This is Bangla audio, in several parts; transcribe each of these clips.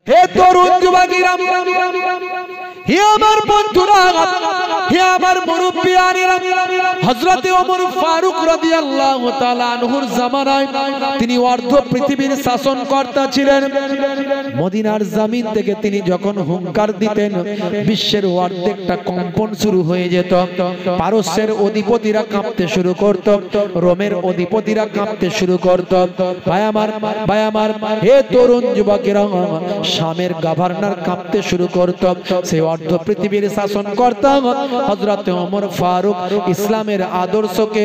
হে তরুণ যুবকেরা, হে আমার বন্ধুরা, হে আমার মুরব্বিয়ানেরা, হযরতে ওমর ফারুক রাদিয়াল্লাহু তাআলা আনহুর জামানায় তিনি অর্ধ পৃথিবীর শাসনকর্তা ছিলেন। মদিনার জমিন থেকে তিনি যখন হুঙ্কার দিতেন, বিশ্বের অর্ধেকটা কম্পন শুরু হয়ে যেত। পারস্যের অধিপতিরা কাঁপতে শুরু করত, রোমের অধিপতিরা কাঁপতে শুরু করত। ভাই আমার, হে তরুণ যুবকেরা, শামের গভর্নর কাঁপতে শুরু করত। সেই অর্ধ পৃথিবীর শাসনকর্তা হযরত ওমর ফারুক ইসলামের আদর্শকে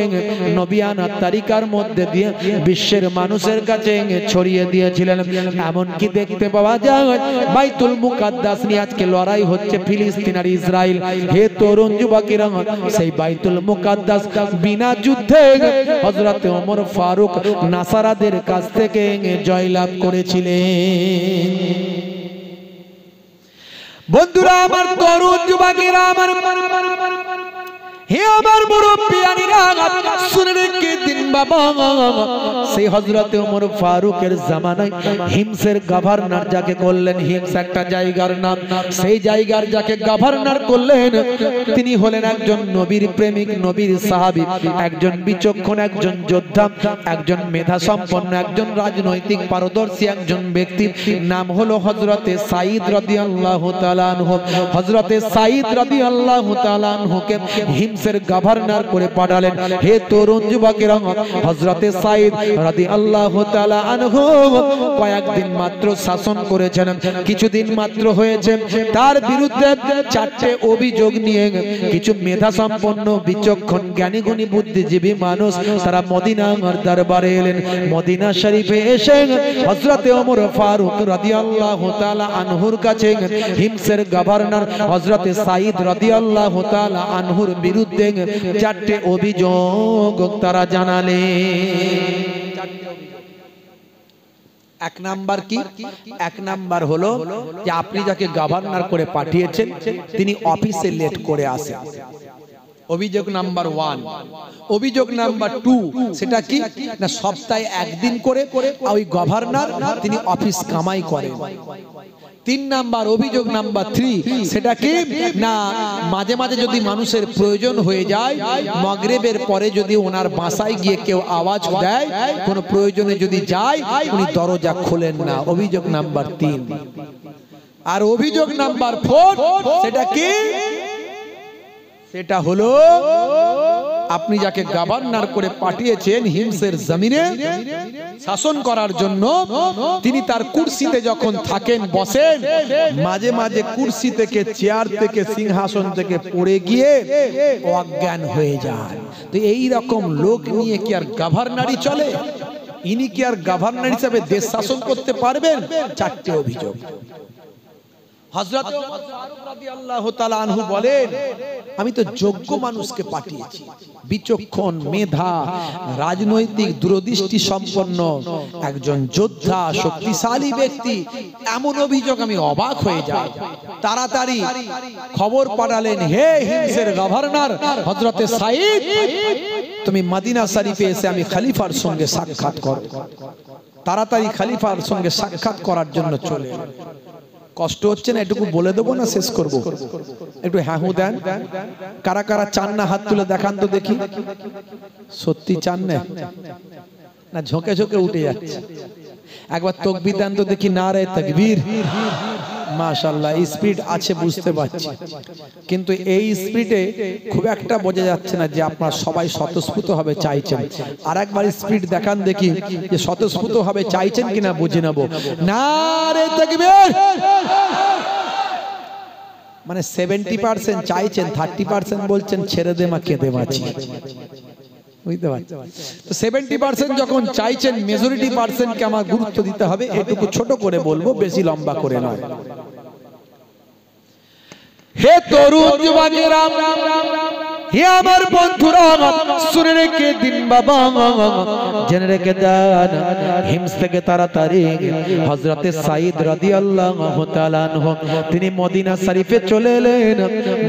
নবিয়ানা তারিকার মধ্যে দিয়ে বিশ্বের মানুষের কাছে ছড়িয়ে দিয়েছিলেন। এমনকি দেখতে পাওয়া যায় বাইতুল মুকাদ্দাস নিয়ে আজকে লড়াই হচ্ছে ফিলিস্তিন আর ইসরায়েল। হে তরুণ যুবকেরা, সেই বাইতুল মুকাদ্দাস বিনা যুদ্ধে হযরত ওমর ফারুক নাসারাদের কাছ থেকে জয়লাভ করেছিলেন। বন্ধুরা আমার, তরুণ যুবকেরা আমার, হে আমার মুরব্বিয়ানেরা, শুনে রেখে দিন বাবা, সেই হযরতে ওমর ফারুকের জামানায় হিমসের গভর্নর যাকে করলেন, হিমস একটা জায়গার নাম, সেই জায়গার যাকে গভর্নর করলেন তিনি হলেন একজন নবীর প্রেমিক, নবীর সাহাবী, একজন বিচক্ষণ, একজন যোদ্ধা, একজন মেধা সম্পন্ন, একজন রাজনৈতিক পারদর্শী একজন ব্যক্তি। নাম হলো হযরতে সাঈদ রাদিয়াল্লাহু তাআলা আনহু। হযরতে সাঈদ রাদিয়াল্লাহু তাআলা আনহুকে হিমসের গভর্নর করে পাঠালেন। হে তরুণ যুবকেরা, হযরতে সাঈদ রাদিয়াল্লাহু তাআলা আনহু কয়েকদিন মাত্র শাসন করেছেন, কিছুদিন মাত্র হয়েছে। তার বিরুদ্ধে চারটে অভিযোগ নিয়ে কিছু মেধা সম্পন্ন, বিচক্ষণ, জ্ঞানীগুণী, বুদ্ধিজীবী মানুষ তারা মদিনার দরবারে এলেন। মদিনা শরীফে এসে হযরতে ওমর ফারুক রাদিয়াল্লাহু তাআলা আনহুর কাছে হিমসের গভর্নর হযরতে সাঈদ রাদিয়াল্লাহু তাআলা আনহুর বিরুদ্ধে চারটে অভিযোগ তারা জানালেন। এক নাম্বার কি? এক নাম্বার হলো যে আপনি যাকে গভর্নর করে পাঠিয়েছেন তিনি অফিসে লেট করে আসেন। অভিযোগ নাম্বার 1। অভিযোগ নাম্বার 2 সেটা কি না, সপ্তাহে একদিন করে ওই গভর্নর তিনি অফিস কামাই করেন। 3 নাম্বার অভিযোগ নাম্বার 3 সেটা কি না, মাঝে মাঝে যদি মানুষের প্রয়োজন হয়ে যায়, মাগরিবের পরে যদি ওনার বাসায় গিয়ে কেউ আওয়াজ দেয়, কোনো প্রয়োজনে যদি যায়, উনি দরজা খোলেন না। অভিযোগ নাম্বার 3। আর অভিযোগ নাম্বার 4 সেটা কি, সেটা হলো আপনি যাকে গভর্নর করে পাঠিয়েছেন হিমসের জমিনে শাসন করার জন্য, তিনি তার কুরসিতে যখন থাকেন, বসেন, মাঝে মাঝে কুরসি থেকে, চেয়ার থেকে, সিংহাসন থেকে পড়ে গিয়ে অজ্ঞান হয়ে যায়। তো এই রকম লোক নিয়ে কি আর গভর্নরই চলে? ইনি কি আর গভর্নর হিসেবে দেশ শাসন করতে পারবেন? চারটে অভিযোগ। হযরত ওমর ফারুক রাদিয়াল্লাহু তাআলা আনহু বলেন, আমি তো যোগ্য মানুষকে পাঠিয়েছি, বিচক্ষণ, মেধা, রাজনৈতিক দূরদৃষ্টি সম্পন্ন একজন যোদ্ধা, শক্তিশালী ব্যক্তি, এমন অভিযোগ আমি অবাক হয়ে যাই। তাড়াতাড়ি খবর পাঠালেন, হে হিমসের গভর্নর হযরতে সাঈদ, তুমি মদিনা শরীফে এসে আমি খলিফার সঙ্গে সাক্ষাৎ করো। তাড়াতাড়ি খলিফার সঙ্গে সাক্ষাৎ করার জন্য চলে। কষ্ট হচ্ছে না? এটুকু বলে দেবো না শেষ করব? একটু হ্যাঁ হু দেন। কারা কারা চান না হাত তুলে দেখান তো দেখি। সত্যি চান না? না ঝোঁকে ঝোঁকে উঠে যাচ্ছে। একবার তাকবীর দেন তো দেখি। নারে তাকবীর। মাশাআল্লাহ, স্পিড আছে বুঝতে পারছি, কিন্তু এই স্পিডে খুব একটা বোঝা যাচ্ছে না যে আপনারা সবাই স্বতঃস্ফূর্ত হবে চাইছেন। আর একবার স্পিড দেখান দেখি যে স্বতঃস্ফূর্ত হবে চাইছেন কিনা বুঝে নেব। নারে তাকবীর। মানে 70% চাইছেন, 30% বলছেন ছেড়ে দে মা, কেঁদে বাঁচি। বুঝতে পারছেন? তো 70% যখন চাইছেন, মেজরিটি পার্সেন্টকে আমার গুরুত্ব দিতে হবে। এটুকু ছোট করে বলবো, বেশি লম্বা করে নয়। হে তরুণ যুবকেরা, হে আমার বন্ধুরা শুনে রেখে দিন বাবা, জেনে রেখে দেন, হিমস থেকে তাড়াতাড়ি হযরতে সাঈদ রাদিয়াল্লাহু তাআলা আনহু তিনি মদিনা শরীফে চলে এলেন।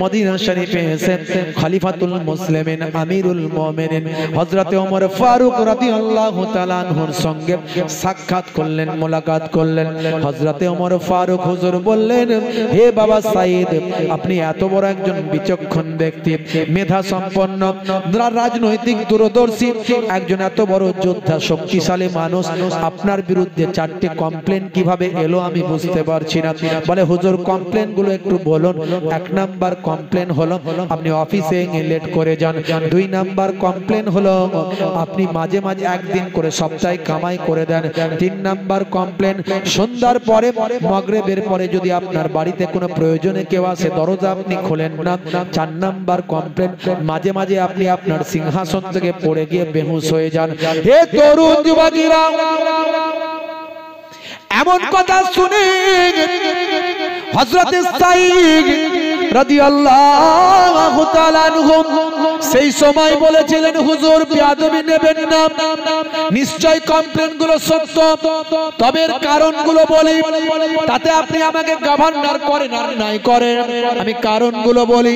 মদিনা শরীফে এসে খলিফাতুল মুসলিমিন আমিরুল মুমিনিন হযরতে ওমর ফারুক রাদিয়াল্লাহু তাআলা আনহুর সঙ্গে সাক্ষাৎ করলেন, মোলাকাত করলেন। হযরতে ওমর ফারুক হুজুর বললেন, হে বাবা সাঈদ, আপনি এত বড় একজন বিচক্ষণ ব্যক্তি, মেধা সম্পন্ন, রাজনৈতিক দূরদর্শী, একজন এত বড় যোদ্ধা, শক্তিশালী মানুষ, আপনার বিরুদ্ধে 4টে কমপ্লেন কিভাবে এলো আমি বুঝতে পারছি না। বলে হুজুর কমপ্লেন গুলো একটু বলুন। 1 নাম্বার কমপ্লেন হলো আপনি অফিসে লেট করে যান। 2 নাম্বার কমপ্লেন হলো আপনি মাঝে মাঝে একদিন করে সপ্তাহে কামাই করে দেন। 3 নাম্বার কমপ্লেন সন্ধ্যার পরে মাগরিবের পরে যদি আপনার বাড়িতে কোনো প্রয়োজনে কেউ আসে দরজা আপনি খোলেন না। 4 নাম্বার কমপ্লেন মাঝে মাঝে আপনি আপনার সিংহাসন থেকে পড়ে গিয়ে বেহুশ হয়ে যান। হে তরুণ যুবকেরা, এমন কথা শুনে হযরতে সাঈদ রাদিয়াল্লাহু তাআলা আনহু সেই সময় বলেছিলেন, হুজুর বেয়াদবি নেবেন না, নিশ্চয় কমপ্লেন গুলো সত্য, তবে এর কারণগুলো বলি, তাতে আপনি আমাকে গভর্নর করেন আর নাই করেন, আমি কারণগুলো বলি।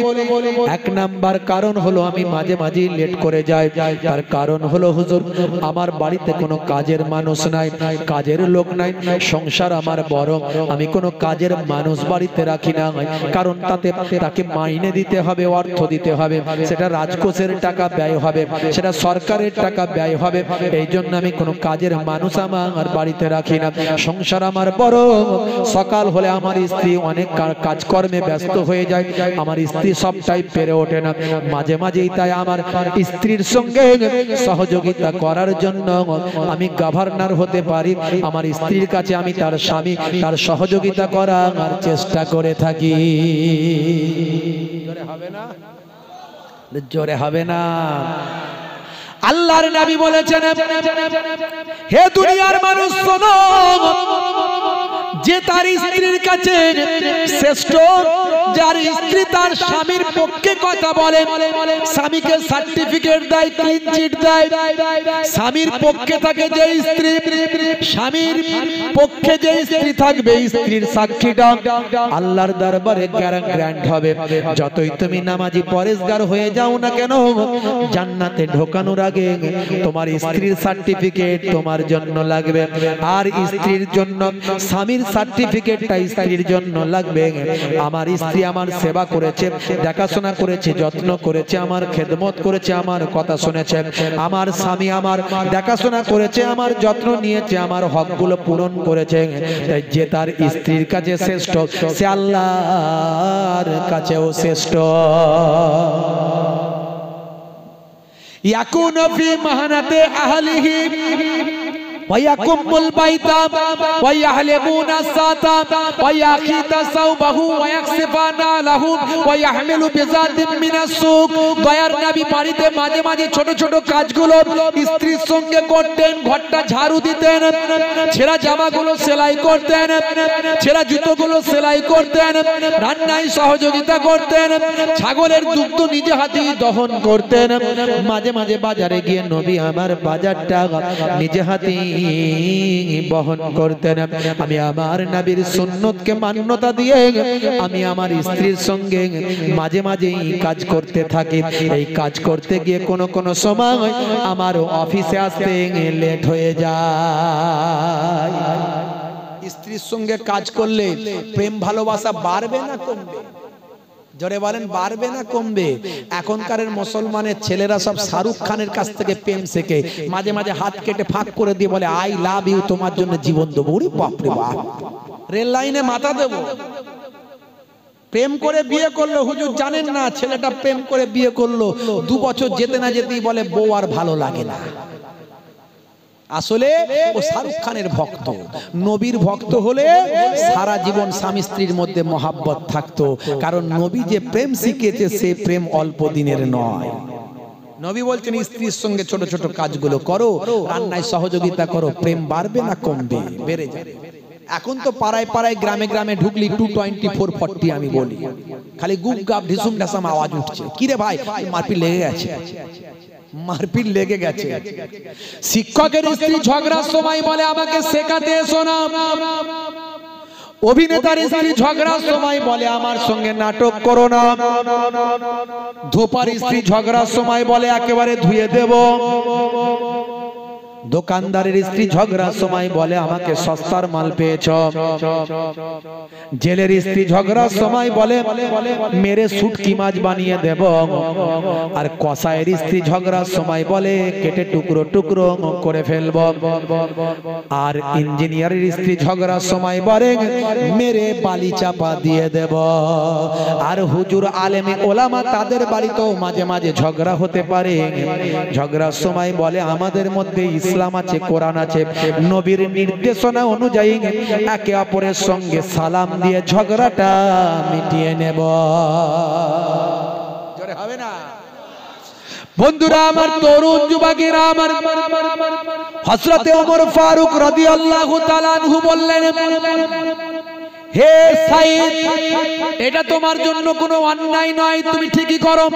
1 নাম্বার কারণ হলো আমি মাঝে মাঝে লেট করে যাই। তার কারণ হলো হুজুর আমার বাড়িতে কোনো কাজের মানুষ নাই, কাজের লোক নাই, সংসার আমার বড়, আমি কোনো কাজের মানুষ বাড়িতে রাখি না, কারণ তাকে মাইনে দিতে হবে, অর্থ দিতে হবে, সেটা রাজকোষের টাকা ব্যয় হবে, সেটা সরকারের টাকা ব্যয় হবে, এই জন্য আমি কোনো কাজের মানুষ আমার বাড়িতে রাখি না। সংসার আমার বড়, সকাল হলে আমার স্ত্রী অনেক কাজকর্মে ব্যস্ত হয়ে যায়, আমার স্ত্রী সবটাই পেরে ওঠে না, মাঝে মাঝেই তাই আমার স্ত্রীর সঙ্গে সহযোগিতা করার জন্য আমি গভর্নর হতে পারি, আমার স্ত্রীর কাছে আমি তার স্বামী, তার সহযোগিতা করার চেষ্টা করে থাকি। জোরে হবে না, জোরে হবে না। আল্লাহর নবী বলেছেন, হে দুনিয়ার মানুষ শোনো, যে তার স্ত্রীর কাছে শ্রেষ্ঠ, যার স্ত্রী তার স্বামীর পক্ষে কথা বলে, স্বামীকে সার্টিফিকেট দেয়, ক্লিন চিট দেয়, স্বামীর পক্ষে থাকে যে স্ত্রী, স্বামীর পক্ষে যে স্ত্রী থাকবে, স্ত্রীর সাক্ষীটা আল্লাহর দরবারে গ্র্যান্ড হবে। যতই তুমি নামাজি পরেশগার হয়ে যাও না কেন, জান্নাতে ঢোকানোর আগে তোমার স্ত্রীর সার্টিফিকেট তোমার জন্য লাগবে, আর স্ত্রীর জন্য স্বামীর সার্টিফিকেটটা স্ত্রীর জন্য লাগবে। আমার স্ত্রী আমার সেবা করেছে, দেখাশোনা করেছে, যত্ন করেছে, আমার খেদমত করেছে, আমার কথা শুনেছে, আমার স্বামী আমার দেখাশোনা করেছে, আমার যত্ন নিয়েছে, আমার হকগুলো পূরণ করেছে, তাই যে তার স্ত্রীর কাছে শ্রেষ্ঠ, সে আল্লাহর কাছেও শ্রেষ্ঠ। ইয়াকুনু ফি মাহানাতি আহলিহি ওয়ায়াকুমুল বাইতা ওয়ায়াহলিবুনা সাতা ওয়ায়াখিতা সাওবাহু ওয়ায়াকসিফানা লাহু ওয়ায়াহমিলু বিজাতিন মিনাস সুক। দয়ার নবী বাড়িতে মাঝে মাঝে ছোট ছোট কাজগুলো স্ত্রীর সঙ্গে করতেন, ঘরটা ঝাড়ু দিতেন, ছেঁড়া জামাগুলো সেলাই করতেন, ছেঁড়া জুতোগুলো সেলাই করতেন, রান্নায় সহযোগিতা করতেন, ছাগলের দুগ্ধ নিজে হাতেই দহন করতেন। মাঝে মাঝে বাজারে গিয়ে নবী আমার বাজারটা নিজে হাতেই বহন করতেন। আমি আমার নবীর সুন্নতকে মান্যতা দিয়ে আমি আমার স্ত্রীর সঙ্গে মাঝে মাঝেই কাজ করতে থাকি। এই কাজ করতে গিয়ে কোন সময় আমার অফিসে আসতে লেট হয়ে যায়। স্ত্রীর সঙ্গে কাজ করলে প্রেম ভালোবাসা বাড়বে না কমবে? জোরে বলেন, বাড়বে না কমবে? এখনকার মুসলমানের ছেলেরা সব শাহরুখ খানের কাছ থেকে প্রেম শেখে, মাঝে মাঝে হাত কেটে ফাঁক করে দিয়ে বলে আই লাভ ইউ, তোমার জন্য জীবন দেবো। ওরে বাপ রে বাপ, রেল লাইনে মাথা দেবো। প্রেম করে বিয়ে করলো, হুজুর জানেন না ছেলেটা প্রেম করে বিয়ে করলো, 2 বছর যেতে না যেতেই বলে বউ আর ভালো লাগে না। আসলে ও শাহরুখ খানের ভক্ত। নবীর ভক্ত হলে সারা জীবন স্বামী স্ত্রীর মধ্যে মহাব্বত থাকতো, কারণ নবী যে প্রেম শিখিয়েছে সে প্রেম অল্প দিনের নয়। নবী বলছেন স্ত্রীর সঙ্গে ছোট ছোট কাজগুলো করো, রান্নায় সহযোগিতা করো, প্রেম বাড়বে না কমবে? বেড়ে যাবে। এখন তো পাড়ায় পাড়ায় গ্রামে গ্রামে ঢুকলি 224/40 আমি বলি, খালি গুপ গাপ ঢিসুম ঢাসাম আওয়াজ উঠছে। কি রে ভাই, মারপিট লেগে গেছে, মারপিট লেগে গেছে। শিক্ষকের স্ত্রী ঝগড়ার সময় বলে আমাকে শেখাতে এসো না। অভিনেতার স্ত্রী ঝগড়ার সময় বলে আমার সঙ্গে নাটক করো না। ধোপার স্ত্রী ঝগড়ার সময় বলে একেবারে ধুয়ে দেব। দোকানদারের স্ত্রী ঝগড়ার সময় বলে আমাকে সস্তার মাল পেয়েছ। জেলের স্ত্রী ঝগড়ার সময় বলে মেরে শুটকি মাছ বানিয়ে দেব। আর কসাইয়ের স্ত্রী ঝগড়ার সময় বলে কেটে টুকরো টুকরো করে ফেলব। আর ইঞ্জিনিয়ারের স্ত্রী ঝগড়ার সময় বলে মেরে বালি চাপা দিয়ে দেব। আর হুজুর আলেমে ওলামা তাদের বাড়িতেও মাঝে মাঝে ঝগড়া হতে পারে। ঝগড়ার সময় বলে আমাদের মধ্যে ইসলাম আছে, কোরআন আছে, নবীর নির্দেশনা অনুযায়ী একে অপরের সঙ্গে সালাম দিয়ে ঝগড়াটা মিটিয়ে নেব। জোরে হবে না? বন্ধুরা আমার, তরুণ যুবকেরা আমার, হযরতে ওমর ফারুক রাদিয়াল্লাহু তাআলা আনহু বললেন, হে সাইদ, এটা তোমার জন্য কোনো অন্যায় নয়, তুমি ঠিকই করো।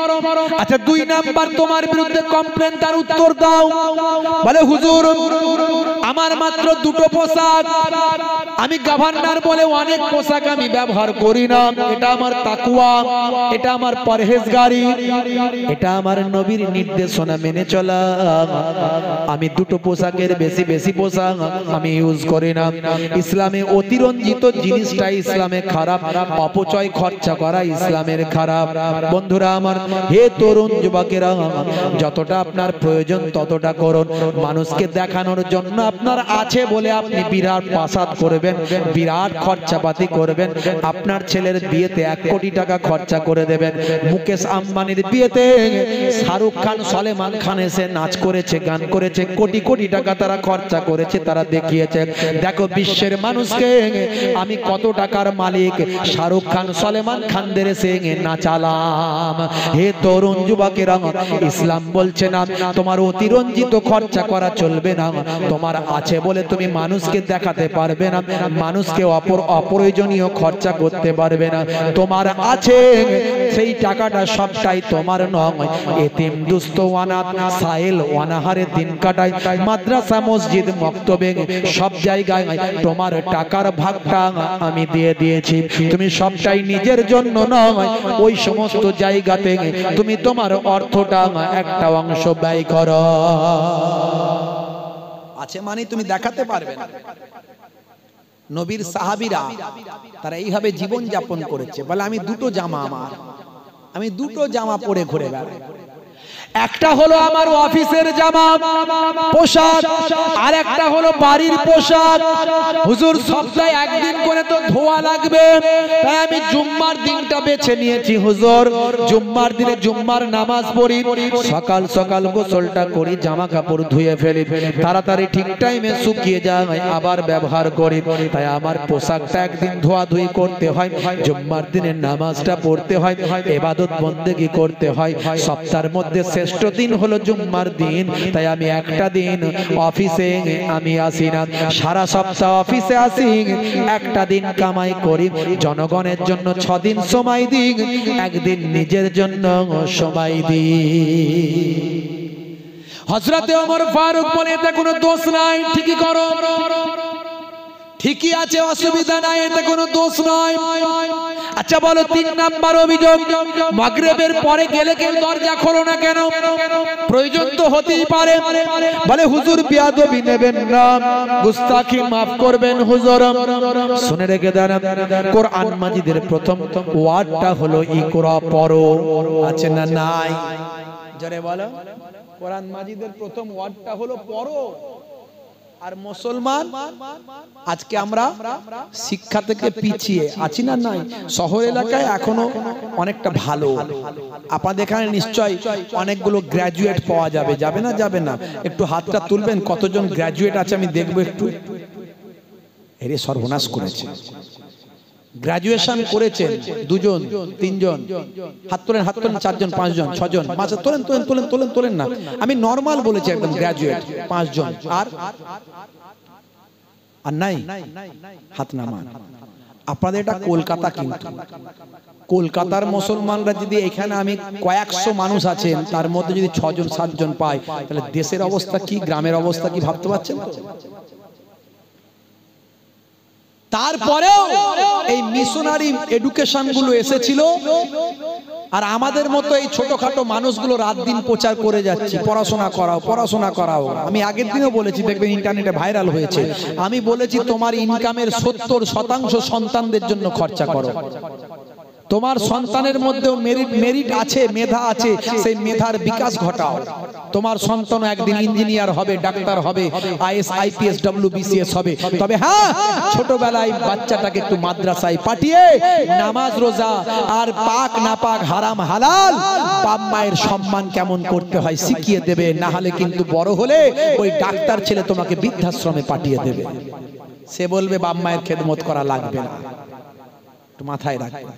আচ্ছা, 2 নাম্বার তোমার বিরুদ্ধে কমপ্লেন, তার উত্তর দাও। বলে হুজুর আমার মাত্র 2টো পোশাক, আমি গভর্নর বলে অনেক পোশাক আমি ব্যবহার করি না। এটা আমার তাকওয়া, এটা আমার পরহেজগারি, এটা আমার নবীর নির্দেশনা মেনে চলা। আমি 2টো পোশাকের বেশি পোশাক আমি ইউজ করি না। ইসলামে অতিরঞ্জিত জিনিসটা ইসলামে খারাপ, অপচয় খরচা করা ইসলামের খারাপ। বন্ধুরা আমার, হে তরুণ যুবকেরা, যতটা আপনার প্রয়োজন ততটা করুন। মানুষকে দেখানোর জন্য আপনার আছে বলে আপনি বিরাট প্রাসাদ করবেন, বিরাট খরচাপাতি করবেন। আপনার ছেলের বিয়েতে 1 কোটি টাকা খরচা করে দেবেন। মুকেশ আম্বানির বিয়েতে শাহরুখ খান, সলমান খান এসে নাচ করেছে, গান করেছে, কোটি কোটি টাকা তারা খরচা করেছে, তারা দেখিয়েছে। দেখো বিশ্বের মানুষকে আমি কত টাকার মালিক, শাহরুখ খান, সলমান খানদের এসে নাচালাম। হে তরুণ যুবকেরা, ইসলাম বলছে না তোমার অতিরঞ্জিত খরচা করা চলবে না। তোমার আছে বলে তুমি মানুষকে দেখাতে পারবে না, মানুষকে অপ্রয়োজনীয় খরচা করতে পারবে না। তোমার আছে সেই টাকাটা সবটাই তোমার নয়। এতিম, দুস্থ, অনাথ, সাইল, অনাহারে দিন কাটায়, মাদ্রাসা, মসজিদ, মক্তবে সব জায়গায় তোমার টাকার ভাগটা আমি দিয়ে দিয়েছি। তুমি সবটাই নিজের জন্য নয়, ওই সমস্ত জায়গাতে তুমি তোমার অর্থটা একটা অংশ ব্যয় করো। আছে মানে তুমি দেখাতে পারবে না। নবীর সাহাবীরা তারা এইভাবে জীবন যাপন করেছে। বলে আমি 2টো জামা, আমি 2টো জামা পরে ঘুরে বেড়াই। একটা হলো আমার অফিসের জামা পোশাক, আর একটা হলো বাড়ির পোশাক। হুজুর সপ্তাহে 1 দিন করে তো ধোয়া লাগবে, তাই আমি জুম্মার দিনটা বেছে নিয়েছি। হুজুর জুম্মার দিনে জুম্মার নামাজ পড়ি, সকাল সকাল গোসলটা করি, জামা কাপড় ধুয়ে ফেলি, তাড়াতাড়ি ঠিক টাইমে শুকিয়ে যায়, আবার ব্যবহার করি। তাই আমার পোশাকটা 1 দিন ধোয়া ধুই করতে হয়, জুম্মার দিনে নামাজটা পড়তে হয়, ইবাদত বন্দেগী করতে হয়। সপ্তাহের মধ্যে শ্রেষ্ঠ দিন হলো জুম্মার দিন, তাই আমি একটা দিন অফিসে আমি আসি না, সারা সপ্তাহ অফিসে আসি, একটা দিন কামাই করি, জনগণের জন্য 6 দিন সময় দিই, 1 দিন নিজের জন্য সময় দিই। হযরতে ওমর ফারুক বলে এতে কোনো দোষ নাই, ঠিকই করো, ঠিকই আছে, অসুবিধা নাই, এতে কোনো দোষ নয়। আচ্ছা বলো, 3 নাম্বার অভিযোগ, মাগরিবের পরে গেলে কেউ দরজা খোলো না কেন? প্রয়োজন তো হতেই পারে। বলে হুজুর বেয়াদবি নেবেন না, গুস্তাখি মাফ করবেন হুজুর। শুনে রেখে দেন, কোরআন মাজিদের প্রথম ওয়ার্ডটা হলো ইকরা, পড়ো। আছে না নাই? জোরে বলো। কোরআন মাজিদের প্রথম ওয়ার্ডটা হলো পড়ো। আর মুসলমান আজকে আমরা শিক্ষা থেকে পিছিয়ে আছি না নাই? শহর এলাকায় এখনো অনেকটা ভালো। আপনাদের এখানে নিশ্চয় অনেকগুলো গ্র্যাজুয়েট পাওয়া যাবে, যাবে না? যাবে না? একটু হাতটা তুলবেন, কতজন গ্র্যাজুয়েট আছে আমি দেখবো একটু। এরে সর্বনাশ করেছে, গ্রাজুয়েশন করেছেন 2 জন 3 জন, হাত তোলেন, হাত তোলেন, 4 জন 5 জন 6 জন, মাঝে তোলেন তোলেন তোলেন তোলেন তোলেন না, আমি নরমাল বলেছি, একদম গ্রাজুয়েট 5 জন। আর নাই হাত নামান। আপনাদের এটা কলকাতা, কিন্তু কলকাতার মুসলমানরা যদি এখানে আমি কয়েকশো মানুষ আছেন তার মধ্যে যদি 6 জন 7 জন পাই, তাহলে দেশের অবস্থা কি, গ্রামের অবস্থা কি ভাবতে পারছেন? তারপরেও এই মিশনারি এডুকেশন গুলো এসেছিল, আর আমাদের মতো এই ছোটখাটো মানুষগুলো রাত দিন প্রচার করে যাচ্ছে, পড়াশোনা করাও পড়াশোনা করাও। আমি আগের দিনও বলেছি, দেখবেন ইন্টারনেটে ভাইরাল হয়েছে, আমি বলেছি তোমার ইনকামের 70% সন্তানদের জন্য খরচা করো। তোমার সন্তানের মধ্যেও মেরিট আছে, মেধা আছে, সেই মেধার বিকাশ ঘটাও। তোমার সন্তান একদিন ইঞ্জিনিয়ার হবে, ডাক্তার হবে, আইএস আইপিএস ডব্লিউবিসিএস হবে। তবে হ্যাঁ, ছোটবেলায় বাচ্চাটাকে একটু মাদ্রাসায় পাঠিয়ে নামাজ রোজা আর পাক না পাক হারাম হালাল বাপ মায়ের সম্মান কেমন করতে হয় শিখিয়ে দেবে, না হলে কিন্তু বড় হলে ওই ডাক্তার ছেলে তোমাকে বৃদ্ধাশ্রমে পাঠিয়ে দেবে। সে বলবে বাপ মায়ের খেদমত করা লাগবে না। মাথায় রাখবে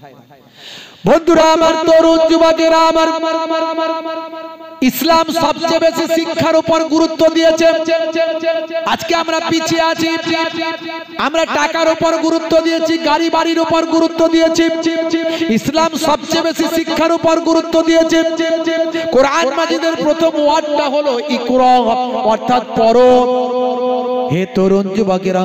বন্ধুরা আমার, তরুণ যুবকেরা আমার, ইসলাম সবচেয়ে বেশি শিক্ষার উপর গুরুত্ব দিয়েছে। আজকে আমরা পিছিয়ে আছি, আমরা টাকার উপর গুরুত্ব দিয়েছি, গাড়ি বাড়ির উপর গুরুত্ব দিয়েছি। ইসলাম সবচেয়ে বেশি শিক্ষার উপর গুরুত্ব দিয়েছে। কোরআন মাজিদের প্রথম ওয়ার্ডটা হলো ইকরা, অর্থাৎ পড়ো। হে তরুণ যুবকেরা,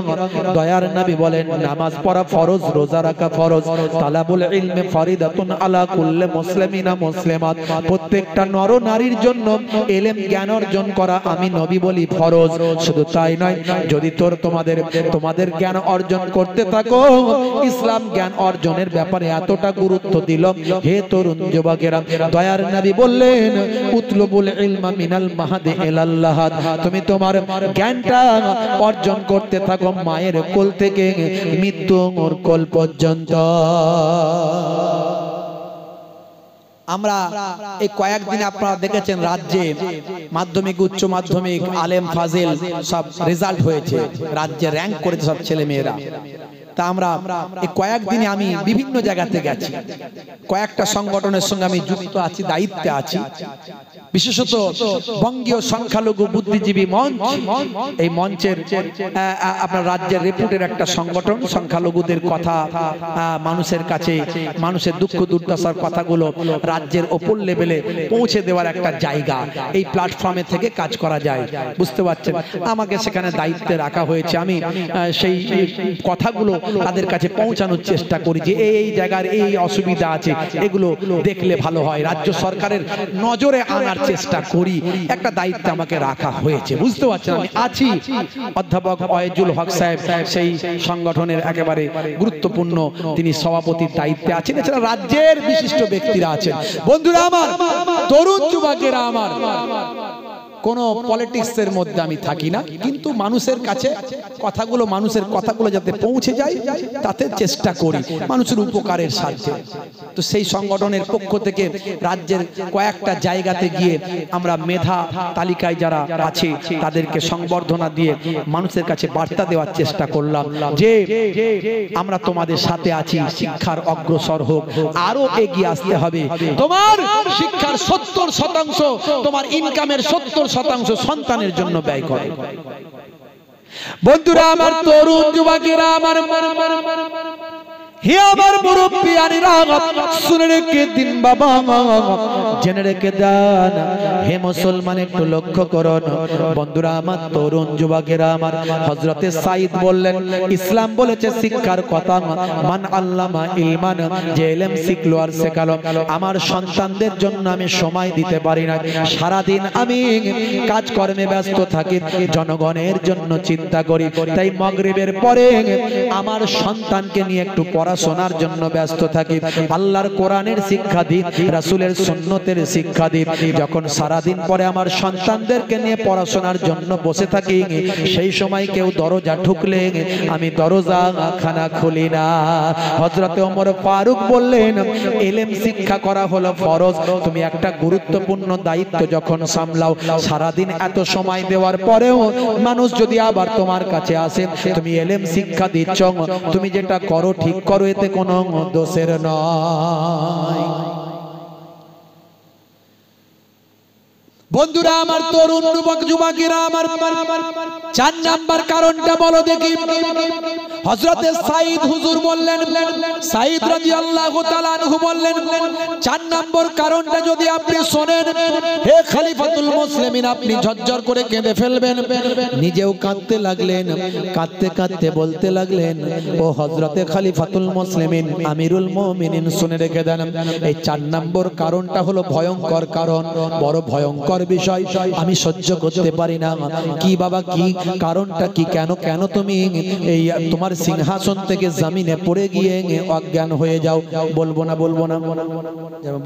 দয়ার নবী বলেন নামাজ পড়া ফরজ, রোজা রাখা ফরজ, তালাবুল ইলমি ফরিদাতুন আলা কুল্লি মুসলিমিনা মুসলিমাত। প্রত্যেকটা নর নারীর জন্য ইলম জ্ঞান অর্জন করা আমি নবী বলি ফরজ। শুধু তাই নয়, যদি তোমাদের জ্ঞান অর্জন করতে থাকো, ইসলাম জ্ঞান অর্জনের ব্যাপারে এতটা গুরুত্ব দিল। হে তরুণ যুবকেরা, দয়ার নবী বললেন উতলুবুল ইলমা মিনাল মাহদি ইলাল লাহাদ। তুমি তোমার জ্ঞানটা অর্জন করতে থাকো মায়ের কোল থেকে মৃত্যুর কোল পর্যন্ত। আমরা এই কয়েকদিন আপনারা দেখেছেন রাজ্যে মাধ্যমিক, উচ্চ মাধ্যমিক, আলেম ফাজিল সব রেজাল্ট হয়েছে, রাজ্যে র্যাঙ্ক করেছে সব ছেলে মেয়েরা। তা আমরা এই কয়েকদিনে আমি বিভিন্ন জায়গাতে গেছি, কয়েকটা সংগঠনের সঙ্গে আমি যুক্ত আছি, দায়িত্বে আছি। বিশেষত বঙ্গীয় সংখ্যালঘু বুদ্ধিজীবী মঞ্চ, এই মঞ্চের আপনার রাজ্যের রেপুটের একটা সংগঠন। সংখ্যালঘুদের কথা মানুষের কাছে, মানুষের দুঃখ দুর্দশার কথাগুলো রাজ্যের ওপর লেভেলে পৌঁছে দেওয়ার একটা জায়গা। এই প্ল্যাটফর্মে থেকে কাজ করা যায়, বুঝতে পারছেন। আমাকে সেখানে দায়িত্বে রাখা হয়েছে। আমি সেই কথাগুলো তাদের কাছে পৌঁছানোর চেষ্টা করি যে এই জায়গার এই অসুবিধা আছে, এগুলো দেখলে ভালো হয়, রাজ্য সরকারের নজরে আনার চেষ্টা করি। একটা দায়িত্ব আমাকে রাখা হয়েছে, বুঝতে পারছেন। আমি আছি, অধ্যাপক ওয়াইজুল হক সাহেব সেই সংগঠনের একেবারে গুরুত্বপূর্ণ, তিনি সভাপতির দায়িত্বে আছেন। এছাড়া রাজ্যের বিশিষ্ট ব্যক্তিরা আছেন। বন্ধুরা আমার, তরুণ যুবকেরা আমার, কোন পলিটিক্সের মধ্যে আমি থাকি না, কিন্তু মানুষের কাছে মানুষের কথাগুলো যাতে পৌঁছে যায় তাতে চেষ্টা করি, মানুষের উপকারের স্বার্থে। তো সেই সংগঠনের পক্ষ থেকে রাজ্যের কয়েকটা জায়গাতে গিয়ে আমরা মেধা তালিকায় যারা আছে তাদেরকে সংবর্ধনা দিয়ে মানুষের কাছে বার্তা দেওয়ার চেষ্টা করলাম যে আমরা তোমাদের সাথে আছি, শিক্ষার অগ্রসর হোক, আরো এগিয়ে আসতে হবে। তোমার শিক্ষার 70%, তোমার ইনকামের 70% সন্তানের জন্য ব্যয় করো। বন্ধুরা আমার, তরুণ যুবকেরা আমার, হে আমার মুরব্বিয়ানেরা, শুনে রেখে দিন বাবা, জেনে রেখে দেন। হে মুসলমান, একটু লক্ষ্য করুন। বন্ধুরা আমার, তরুণ যুবকেরা আমার, হযরতে সাইদ বললেন ইসলাম বলেছে শিক্ষার কথা, মান আল্লামা ইলমান, যে ইলম শিখলো আর শেখালো। আমার সন্তানদের জন্য আমি সময় দিতে পারি না, সারা দিন আমি কাজকর্মে ব্যস্ত থাকি, জনগণের জন্য চিন্তা করি। তাই মাগরিবের পরে আমার সন্তানকে নিয়ে একটু পড়াশোনার জন্য ব্যস্ত থাকি, আল্লাহর কোরআনের শিক্ষা দিই, রাসূলের সুন্নতের শিক্ষা দিই। যখন সারা দিন পরে আমার সন্তানদেরকে নিয়ে পড়াশোনার জন্য বসে থাকি, সেই সময় কেউ দরজা ঠুকলে আমি দরজা খানা খুলি না। হযরতে ওমর ফারুক বললেন ইলম শিক্ষা করা হলো ফরজ। তুমি একটা গুরুত্বপূর্ণ দায়িত্ব যখন সামলাও, সারা দিন এত সময় দেওয়ার পরেও মানুষ যদি আবার তোমার কাছে আসে, তুমি ইলম শিক্ষা দিচ্ছ, তুমি যেটা করো ঠিক করো, এতে কোনো দোষের নয়। বন্ধুরা আমার, তরুণ যুবক যুবকেরা আমার, 4 নাম্বার কারণটা বলো দেখি। হযরতে সাইদ হুজুর বললেন, সাইদ রাদিয়াল্লাহু তাআলা আনহু বললেন, 4 নম্বর কারণটা যদি আপনি শোনেন, হে খলিফাতুল মুসলিমিন, আপনি ঝরঝর করে কেঁদে ফেলবেন। নিজেও কাঁদতে লাগলেন, কাঁদতে কাঁদতে বলতে লাগলেন, ও হযরতে খলিফাতুল মুসলিমিন, আমিরুল মুমিনিন, শুনে রেখে দেন, এই 4 নম্বর কারণটা হলো ভয়ঙ্কর কারণ, বড় ভয়ঙ্কর বিষয়, আমি সহ্য করতে পারি না। কি বাবা, কি কারণটা কি? কেন তুমি এই তোমার সিংহাসন থেকে জমিনে পড়ে গিয়ে অজ্ঞান হয়ে যাও? বলবো না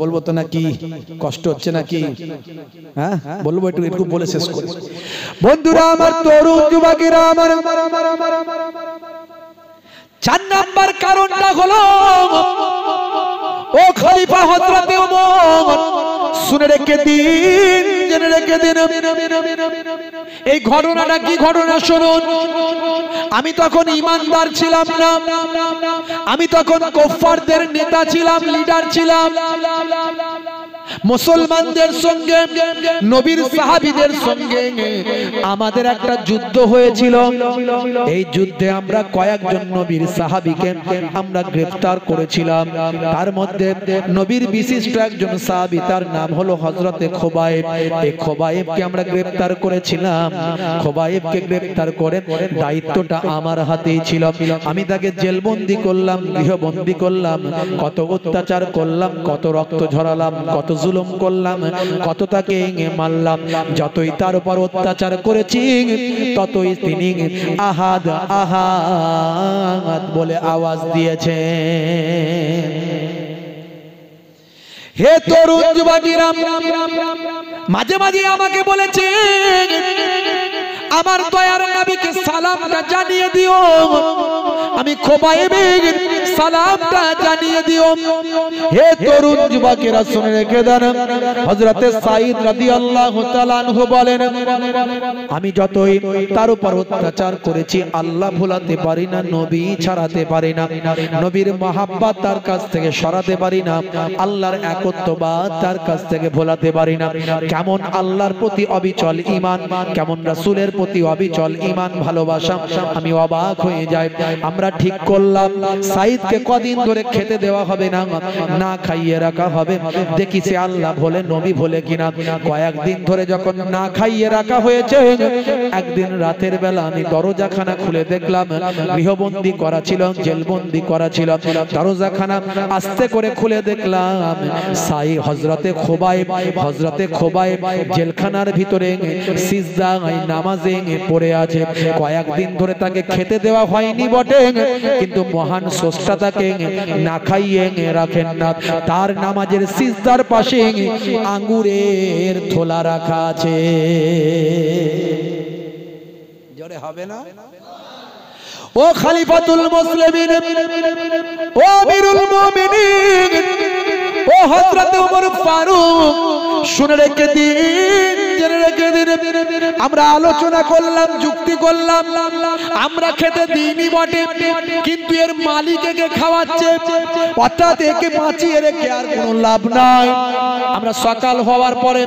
বলবো তো নাকি? কষ্ট হচ্ছে নাকি? হ্যাঁ বলবো, একটু বলে শেষ করি। বন্ধুরা আমার, তরুণ যুবকেরা আমার, 4 নাম্বার কারণটা হলো, ও খলিফা হযরতে ওমর, শুনে রেখে দিন, জেনে রেখে দিন, এই ঘটনাটা কি ঘটনা শুনুন। আমি তখন ইমানদার ছিলাম না, আমি তখন কুফফারদের নেতা ছিলাম, লিডার ছিলাম। মুসলমানদের সঙ্গে, নবীর সাহাবীদের সঙ্গে আমাদের একটা যুদ্ধ হয়েছিল। এই যুদ্ধে আমরা কয়েকজন নবীর সাহাবীকে আমরা গ্রেফতার করেছিলাম। তার মধ্যে নবীর বিশিষ্ট একজন সাহাবী, তার নাম হলো হযরতে খোবাইব। এই খোবাইবকে আমরা গ্রেফতার করেছিলাম। খোবাইবকে গ্রেফতার করে দায়িত্বটা আমার হাতেই ছিল। আমি তাকে জেলবন্দি করলাম, গৃহবন্দি করলাম, কত অত্যাচার করলাম, কত রক্ত ঝরালাম, কত জুলুম করলাম, কত তাকে মারলাম। যতই তার উপর অত্যাচার করেছি, ততই তিনি আহাদ আহাদ বলে আওয়াজ দিয়েছে। হে তরুণ যুবকেরা, মাঝে মাঝে আমাকে বলেছে, আমার দয়ার নবীকে সালামটা জানিয়ে দিও। আমি খোবাইবের সালামটা জানিয়ে দিও। হে তরুণ যুবকেরা, শুনে রেখে দেন, হযরতে সাইদ রাদিয়াল্লাহু তাআলা আনহু বলেন, আমি যতই তার উপর অত্যাচার করেছি, আল্লাহ ভুলাতে পারি না, নবী ছাড়াতে পারি না, নবীর মহাব্বত তার কাছ থেকে সরাতে পারি না, আল্লাহর একত্ববাদ তার কাছ থেকে ভোলাতে পারি না। কেমন আল্লাহর প্রতি অবিচল ঈমান, কেমন রাসূলের প্রতি অবিচল ঈমান ভালোবাসা, আমি অবাক হয়ে যাই। আমরা ঠিক করলাম সাইদকে কদিন ধরে খেতে দেওয়া হবে না, না খাইয়ে রাখা হবে, দেখি সে আল্লাহ ভোলে নবী ভোলে কিনা। কয়েকদিন ধরে যখন না খাইয়ে রাখা হয়েছে, একদিন রাতের বেলা আমি দরজাখানা খুলে দেখলাম, গৃহবন্দী করা ছিল, জেলবন্দি করা ছিল। দরজাখানা আস্তে করে খুলে দেখলাম, সাই হযরতে খোবাইব জেলখানার ভিতরে সিজদায় নামাজে পড়ে আছে। কয়েকদিন ধরে তাকে খেতে দেওয়া হয়নি বটে, কিন্তু মহান স্রষ্টা তাকে না খাইয়ে রাখেন না। তার নামাজের সিজদার পাশে আঙ্গুরের থোলা রাখা আছে। জোরে হবে না? ও খলিফাতুল মুসলিমিন, ও আমিরুল মুমিনিন, ও হযরত ওমর ফারুক, শুনে রেখে দিন, জেনে রেখে দিন। আমরা আলোচনা করলাম, যুক্তি করলাম, আমরা খেতে দিইনি বটে, কিন্তু এর মালিক একে খাওয়াচ্ছে, অর্থাৎ একে বাঁচিয়ে রেখে আর কোনো লাভ নাই। আমরা সকাল হওয়ার পরে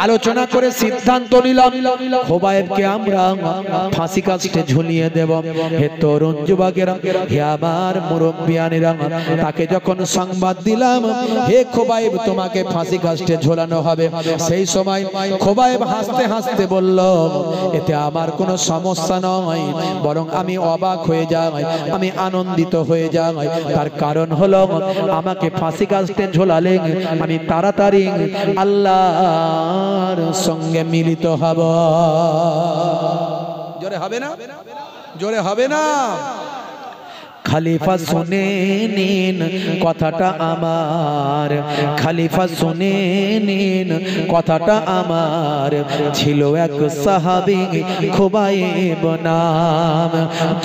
আলোচনা করে সিদ্ধান্ত নিলাম, খোবাইবকে আমরা ফাঁসি কাস্টে ঝুলিয়ে দেব। হে তরুণ যুবকেরা, হে আমার মুরব্বিয়ানেরা, তাকে যখন সংবাদ দিলাম, হে খোবাইব, তোমাকে ফাঁসি কাস্টে ঝোলানো হবে, সেই সময় খোবাইব হাসতে হাসতে বলল, এতে আমার কোনো সমস্যা নয়, বরং আমি অবাক হয়ে যাই, আমি আনন্দিত হয়ে যাই। তার কারণ হলো, আমাকে ফাঁসি কাস্টে ঝোলালে আমি তাড়াতাড়ি আল্লাহর সঙ্গে মিলিত হব। জোরে হবে না? জোরে হবে না? খলিফা শুনে নিন কথাটা আমার, খলিফা শুনে নিন কথাটা আমার। ছিল এক সাহাবী খোবাইব নাম,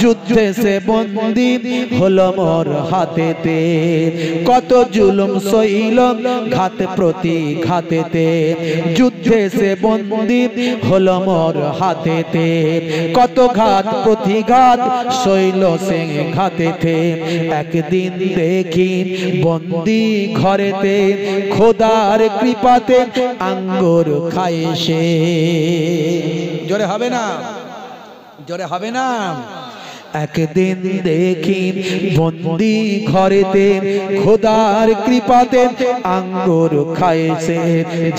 যুদ্ধে সে বন্দী হলো মোর হাতেতে, কত জুলুম সইল ঘাত প্রতি ঘাতেতে। যুদ্ধে সে বন্দী হলো মোর হাতেতে, কত ঘাত প্রতিঘাত সইল সে ঘাতে। থাকতে একদিন দেখি বন্দি ঘরেতে খোদার কৃপাতে আঙ্গুর খায় সে। জোরে হবে না, জোরে হবে না। একদিন দেখি বন্দি ঘরেতে খোদার কৃপাতে আঙ্গুর খাইছে।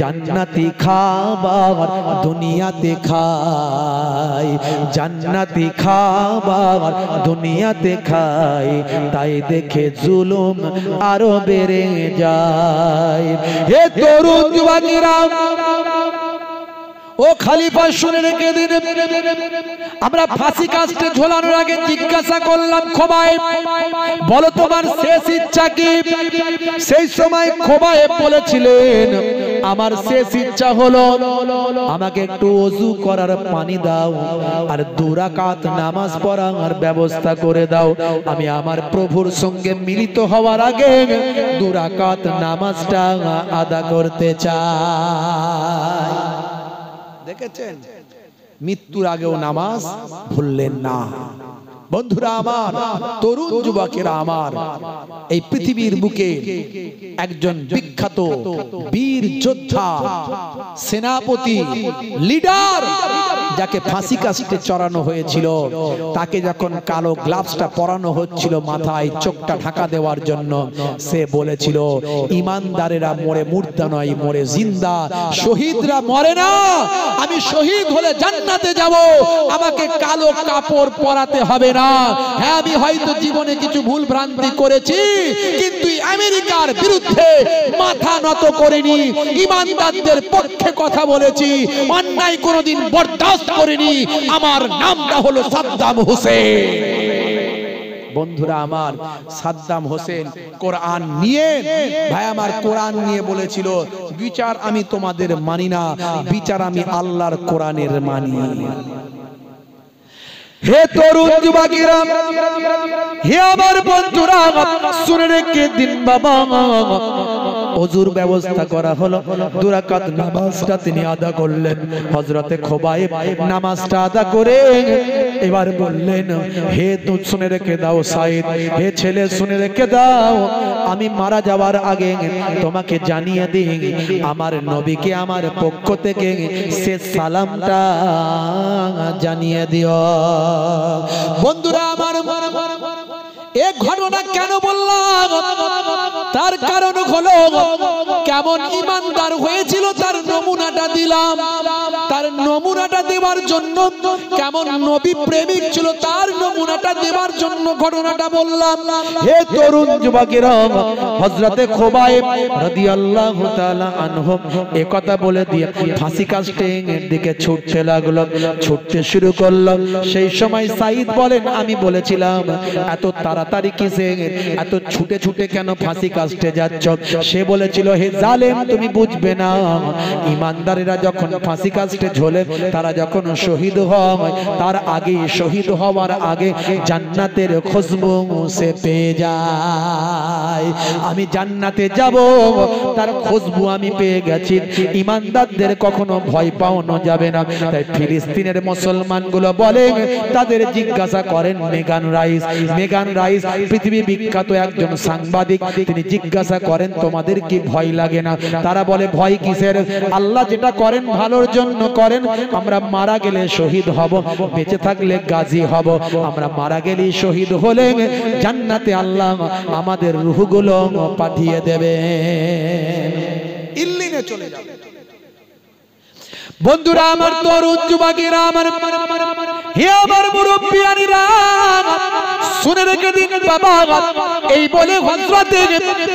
জান্নাতি খাবার দুনিয়াতে খায়, জান্নাতি খাবার দুনিয়াতে খায়, তাই দেখে জুলুম আরো বেড়ে যায়। হে তরুণ যুবকেরা ও খলিফা শুনে রেখে দিন, আমরা ফাঁসি কাস্টে ঝোলানোর আগে জিজ্ঞাসা করলাম খোবায়েব বলো তোমার শেষ ইচ্ছা কি? সেই সময় খোবায়েব বলেছিলেন আমার শেষ ইচ্ছা হলো আমাকে একটু ওযু করার পানি দাও আর 2 রাকাত নামাজ পড়ার ব্যবস্থা করে দাও। আমি আমার প্রভুর সঙ্গে মিলিত হওয়ার আগে 2 রাকাত নামাজটা আদা করতে চাই। দেখেছেন মৃত্যুর আগেও নামাজ ভুললেন না। বন্ধুরা আমার, তরুণ যুবকেরা আমার, এই পৃথিবীর বুকে একজন বিখ্যাত বীর যোদ্ধা, সেনাপতি, লিডার, যাকে ফাঁসি কাস্টে চড়ানো হয়েছিল, তাকে যখন কালো গ্লাভসটা পরানো হচ্ছিল মাথায় চোখটা ঢাকা দেওয়ার জন্য, সে বলেছিল ইমানদারেরা মরে মুর্দা নয়, মরে জিন্দা। শহীদরা মরে না, আমি শহীদ হলে জান্নাতে যাব, আমাকে কালো কাপড় পরাতে হবে না। হ্যাঁ, আমি হয়তো জীবনে কিছু ভুল ভ্রান্তি করেছি, কিন্তু আমেরিকার বিরুদ্ধে মাথা নত করিনি, ইমানদারদের পক্ষে কথা বলেছি, অন্যায় কোনোদিন বরদাস্ত করিনি। আমার নামটা হলো সাদ্দাম হোসেন। বন্ধুরা আমার, সাদ্দাম হোসেন কোরআন নিয়ে, ভাই আমার, কোরআন নিয়ে বলেছিল বিচার আমি তোমাদের মানি না, বিচার আমি আল্লাহর কোরআনের মানি। হে তরুণ যুবকেরা, হে আমার বন্ধুরা, শুনে রেখে দিন বাবা, ওযুর ব্যবস্থা করা হলো, 2 রাকাত নামাজটা তিনি আদা করলেন। হযরতে খোবায়েব নামাজটা আদা করে এবার বললেন হে তুই শুনে রেখে দাও সাইদ, হে ছেলে শুনে রেখে দাও, আমি মারা যাওয়ার আগে তোমাকে জানিয়ে দিই আমার নবীকে আমার পক্ষ থেকে শেষ সালামটা জানিয়ে দিও। বন্ধুরা আমার, এই ঘটনা কেন বললাম? তার কারণ হলো কেমন ইমানদার হয়েছিল তার নমুনাটা দিলাম। তার নমুনাটা দেওয়ার জন্য, কেমন নবী প্রেমিক ছিল তার নমুনাটা দেওয়ার জন্য ঘটনাটা বললাম। হে তরুণ যুবকেরা, হযরতে খোবায়েব রাদিয়াল্লাহু তাআলা আনহু এই কথা বলে দিয়ে ফাঁসি কাস্টের দিকে ছুটতে লাগলো, ছুটতে শুরু করলো। সেই সময় সাইদ বলেন আমি বলেছিলাম এত তাড়াতাড়ি কিসে, এত ছুটে ছুটে কেন ফাঁসি কাস্টে যাচ্ছ? সে বলেছিল হে জালেম, তুমি বুঝবে না, ইমানদারেরা যখন ফাঁসি কাস্টে ঝোলে, তারা যখন শহীদ হয়, তার আগে, শহীদ হওয়ার আগে জান্নাতের খুশবু সে পেয়ে যায়। আমি জান্নাতে যাব, তার খুশবু আমি পেয়ে গেছি। ইমানদারদের কখনো ভয় পাওয়ানো যাবে না। তাই ফিলিস্তিনের মুসলমানগুলো বলে, তাদের জিজ্ঞাসা করেন মেগান রাইস, মেগান রাইস পৃথিবী বিখ্যাত একজন সাংবাদিক, তিনি জিজ্ঞাসা করেন তোমাদের কি ভয় লাগে না? তারা বলে ভয় কিসের? আল্লাহ যেটা করেন ভালোর জন্য করেন। আমরা মারা গেলে শহীদ হব, বেঁচে থাকলে গাজী হব। আমরা মারা গেলে শহীদ হলে জান্নাতে আল্লাহ আমাদের রূহগুলো পাঠিয়ে দেবে, ইল্লিনে চলে যাবে। বন্ধুরা আমার, তরুণ যুবকেরা আমার, হে আমার মুরব্বিয়ানিরা, শুনে রেখে দিন বাবা, এই বলে হযরতে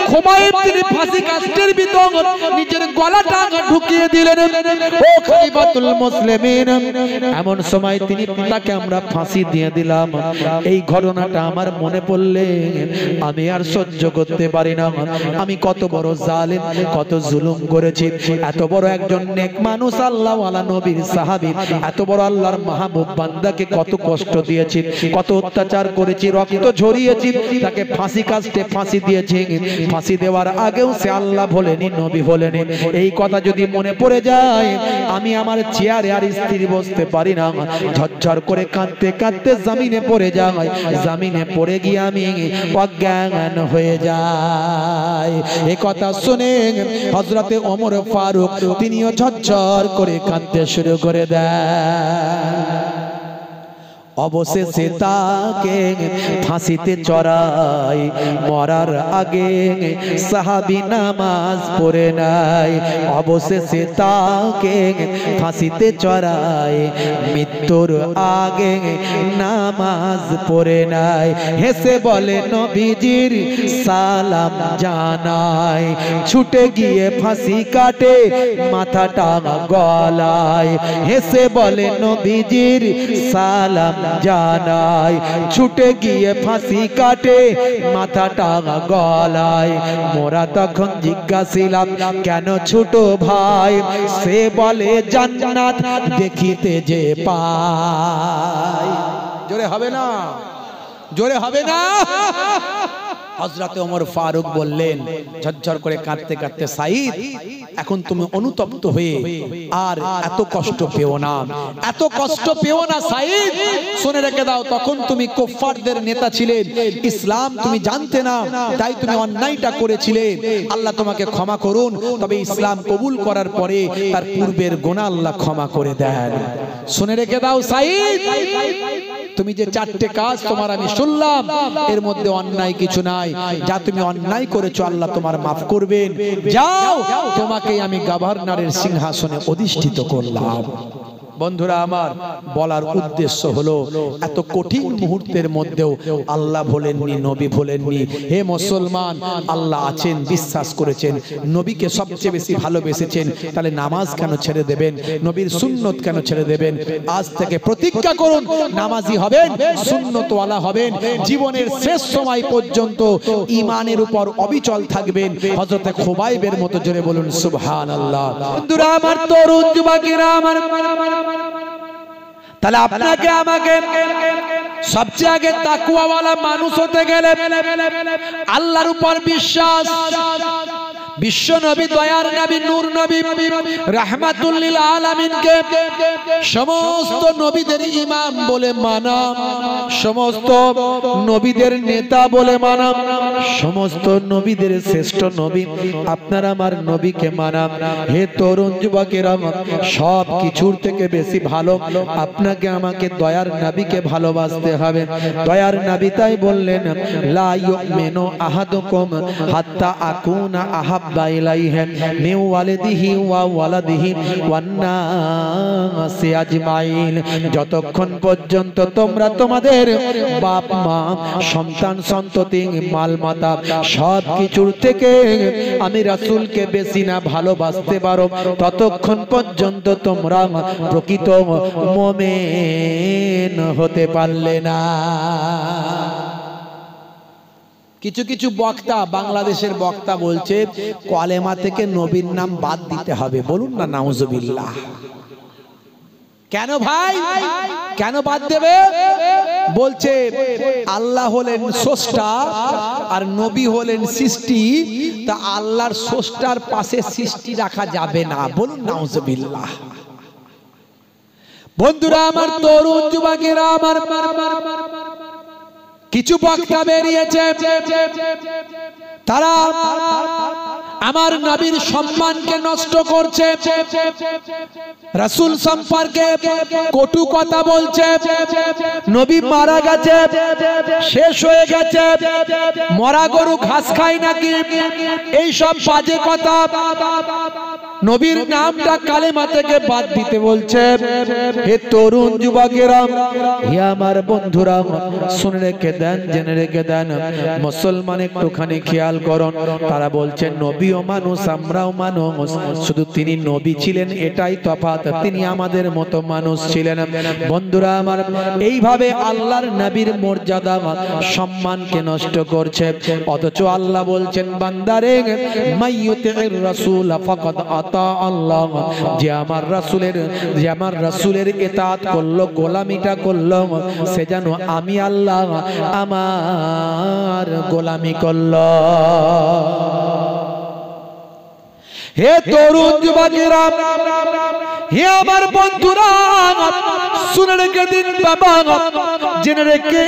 খোবায়েব তিনি ফাঁসি কাস্টের ভিতর নিজের গলাটা ঢুকিয়ে দিলেন। ও খলিফাতুল মুসলিমিন, এমন সময় তিনি তাকে আমরা ফাঁসি দিয়ে দিলাম। এই ঘটনাটা আমার মনে পড়লে আমি আর সহ্য করতে পারি না। আমি কত বড় জালেম, কত জুলুম করেছি। এত বড় একজন নেক মানুষ, আল্লাহ ওয়ালা নবীর সাহাবী, এত বড় আল্লাহর মাহবুব বান্দাকে কত কষ্ট দিয়েছি, কত অত্যাচার করেছি। রক্ত ঝরিয়েছি, তাকে ফাঁসি কাস্টে ফাঁসি দিয়েছি, ফাঁসি দেওয়ার আগেও সে আল্লাহ বলেনি, নবী বলেনি। এই কথা যদি মনে পড়ে যায়, আমি আমার চেয়ারে আর স্থির বসতে পারি না, ঝরঝর করে কাঁদতে কাঁদতে জমিনে পড়ে যাই, জমিনে পড়ে গিয়ে আমি অজ্ঞান হয়ে যাই। এ কথা শুনে হযরতে ওমর ফারুক তিনিও ঝরঝর করে কাঁদতে শুরু করে দেন। অবশেষে তাকে ফাঁসিতে চড়াই, মরার আগে সাহাবী নামাজ পড়ে নাই। অবশেষে তাকে ফাঁসিতে চড়াই, মৃত্যুর আগে নামাজ পড়ে নাই। হেসে বলে নবীজির সালাম জানাই, ছুটে গিয়ে ফাঁসি কাটে মাথাটা গলায়। হেসে বলে নবীজির সালাম জানাই, ছুটে গিয়ে ফাঁসি কাটে মাথাটা গলায়। মোরা তখন জিজ্ঞাসিলাম, কেন ছোট ভাই? সে বলে জান্নাত দেখিতে যে পাই। জোরে হবে না, জোরে হবে না। হযরতে ওমর ফারুক বললেন ঝরঝর করে কাঁদতে কাঁদতে, সাঈদ এখন তুমি অনুতপ্ত হয়ে আর এত কষ্ট পেও না, এত কষ্ট পেও না সাঈদ। শুনে রেখে দাও, তখন তুমি কুফফারদের নেতা ছিলে, ইসলাম তুমি জানতে না, তাই তুমি অন্যায়টা করেছিলে। আল্লাহ তোমাকে ক্ষমা করুন, তবে ইসলাম কবুল করার পরে তার পূর্বের গুনাহ আল্লাহ ক্ষমা করে দেন। শুনে রেখে দাও সাঈদ, তুমি যে চারটে কাজ তোমার আমি শুনলাম, এর মধ্যে অন্যায় কিছু নাই। যা তুমি অন্যায় করেছো আল্লাহ তোমার মাফ করবেন। যাও, তোমাকে আমি গভর্নরের সিংহাসনে অধিষ্ঠিত করলাম। বন্ধুরা আমার, বলার উদ্দেশ্য হলো এত কঠিন মুহূর্তের মধ্যেও আল্লাহ ভোলেননি, নবী ভোলেননি। হে মুসলমান, আল্লাহ আছেন, বিশ্বাস করেছেন, নবীকে সবচেয়ে বেশি ভালোবেসেছেন, তাহলে নামাজ কেন ছেড়ে দেবেন? নবীর সুন্নত কেন ছেড়ে দেবেন? আজ থেকে প্রতিজ্ঞা করুন, নামাজি হবেন, সুন্নতওয়ালা হবেন, জীবনের শেষ সময় পর্যন্ত ঈমানের উপর অবিচল থাকবেন। হযরত খুবাইবের মতো জোরে বলুন সুবহানাল্লাহ। বন্ধুরা আমার, তরুণ যুবকেরা আমার, তাহলে আপনাকে আমাকে সবচেয়ে আগে তাকওয়াওয়ালা মানুষ হতে গেলে আল্লাহর উপর বিশ্বাস, বিশ্ব নবী, দয়ার নবী, নূর নবী, রাহমাতুল লিল আলামিনকে সমস্ত নবীদের ইমাম বলে মানা, সমস্ত নবীদের নেতা বলে মানা, সমস্ত নবীদের শ্রেষ্ঠ নবী আপনার আমার নবীকে মানা। হে তরুণ যুবকেরা, সব কিছুর থেকে বেশি ভালো আপনাকে আমাকে দয়ার নবীকে ভালোবাসতে হবে। দয়ার নবী তাই বললেন, লা ইউমিনু আহাদুকুম হাত্তা আকুনা আহাব্বা ইলাইহি মিন ওয়ালিদিহি ওয়া ওয়ালাদিহি ওয়ান নাসি আজমাইন। যতক্ষণ পর্যন্ত তোমরা তোমাদের বাপ মা, সন্তান সন্ততি, মালমাতা সব কিছুর থেকে আমি রাসূলকে বেশি না ভালোবাসতে পারো, ততক্ষণ পর্যন্ত তোমরা প্রকৃত মুমিন হতে পারলে না। কিছু কিছু বক্তা, বাংলাদেশের বক্তা বলছে কলেমা থেকে নবীর নাম বাদ দিতে হবে। বলুন না নাউজুবিল্লাহ। কেন ভাই, কেন বাদ দেবে? বলছে আল্লাহ হলেন স্রষ্টা আর নবী হলেন সৃষ্টি, তা আল্লাহর স্রষ্টার পাশে সৃষ্টি রাখা যাবে না। বলুন নাউজুবিল্লাহ। বন্ধুরা আমার, তরুণ যুবকেরা আমার, কিছু বক্তা বেরিয়েছে, তারা আমার নবীর সম্মানকে নষ্ট করছে, রাসূল সম্পর্কে কটু কথা বলছে। নবী মারা গেছে, শেষ হয়ে গেছে, মরা গরু ঘাস খায় নাকি, এই সব বাজে কথা। নবীর নামটা কালেমা থেকে বাদ দিতে বলছে। হে তরুণ যুবকেরা, হে আমার বন্ধুরা, শুনে রেখে দেন, জেনে রেখে দেন, মুসলমান একটুখানি খেয়াল করুন। তারা বলছেন নবীও মানুষ, আমরাও মানুষ, শুধু তিনি নবী ছিলেন এটাই তফাৎ, তিনি আমাদের মতো মানুষ ছিলেন। বন্ধুরা আমার, এইভাবে আল্লাহর নবীর মর্যাদা, সম্মানকে নষ্ট করছে। অথচ আল্লাহ বলছেন বান্দারে, মাইয়ুতির রাসূল ফাকাদ আতা আল্লাহ, যে আমার রাসূলের ইতাআত করলো, গোলামিটা করলো, সে যেন আমি আল্লাহ আমার গোলামি করলো। হে তরুণ যুবকেরা, হে আমার বন্ধুরা, শুনে রেখে দিন বাবা, জেনে রেখে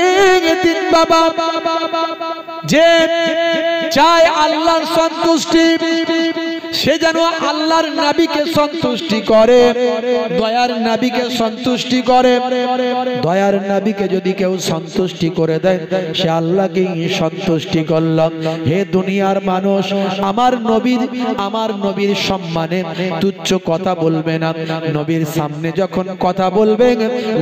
দিন বাবা, যে চায় আল্লাহর সন্তুষ্টি, সে যেন আল্লাহর নবীকে সন্তুষ্টি করে, দয়ার নবীকে সন্তুষ্টি করে। দয়ার নবীকে যদি কেউ সন্তুষ্টি করে দেয়, সে আল্লাহকে সন্তুষ্টি করল। হে দুনিয়ার মানুষ, আমার নবীর সম্মানে তুচ্ছ কথা বলবে না। নবীর সামনে যখন কথা বলবেন,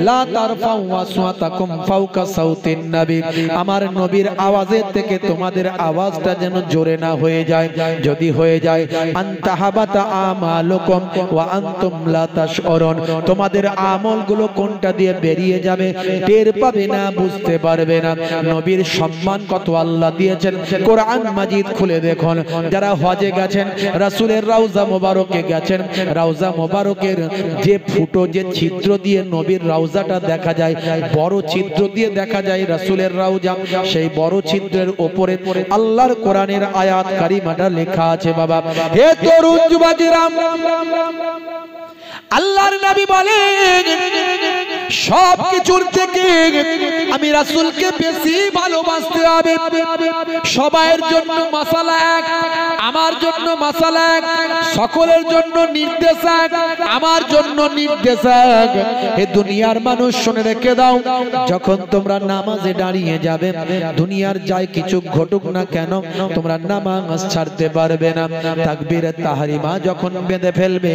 লা তারফাউ আসওয়াতাকুম ফাওকা সাউতিন নবী, আমার নবীর আওয়াজের থেকে তোমাদের আওয়াজটা যেন জোরে না হয়ে যায়। যদি হয়ে যায়, আনতাহাবাতা আমালুকুম ওয়া আনতুম লা তাশউরুন, তোমাদের আমলগুলো কোনটা দিয়ে বেরিয়ে যাবে টের পাবে না, বুঝতে পারবে না। নবীর সম্মান কত আল্লাহ দিয়েছেন। কোরআন মাজিদ খুলে দেখুন, যারা হজে গেছেন, রাসূলের রওজা মোবারকে গেছেন, রওজা মোবারকের যে ফুটো, যে ছিদ্র দিয়ে নবীর রওজাটা দেখা যায়, বড় ছিদ্র দিয়ে দেখা যায় রাসূলের রওজা, সেই বড় ছিদ্রের উপরে আল্লাহর কোরআনের আয়াত কারিমাটা লেখা আছে। বাবা, হে তরুণ যুবকেরা, আল্লাহর নবী বলেন, সব কিছুর থেকে আমি রাসূলকে বেশি ভালোবাসতে হবে। সবার জন্য মাসালা এক, আমার জন্য মাসালা এক, সকলের জন্য নির্দেশ এক, আমার জন্য নির্দেশ এক। এই দুনিয়ার মানুষ শুনে রেখে দাও, যখন তোমরা নামাজে দাঁড়িয়ে যাবে, দুনিয়ার যাই কিছু ঘটুক না কেন, তোমরা নামাজ ছাড়তে পারবে না। তাকবীরে তাহরিমা যখন বেঁধে ফেলবে,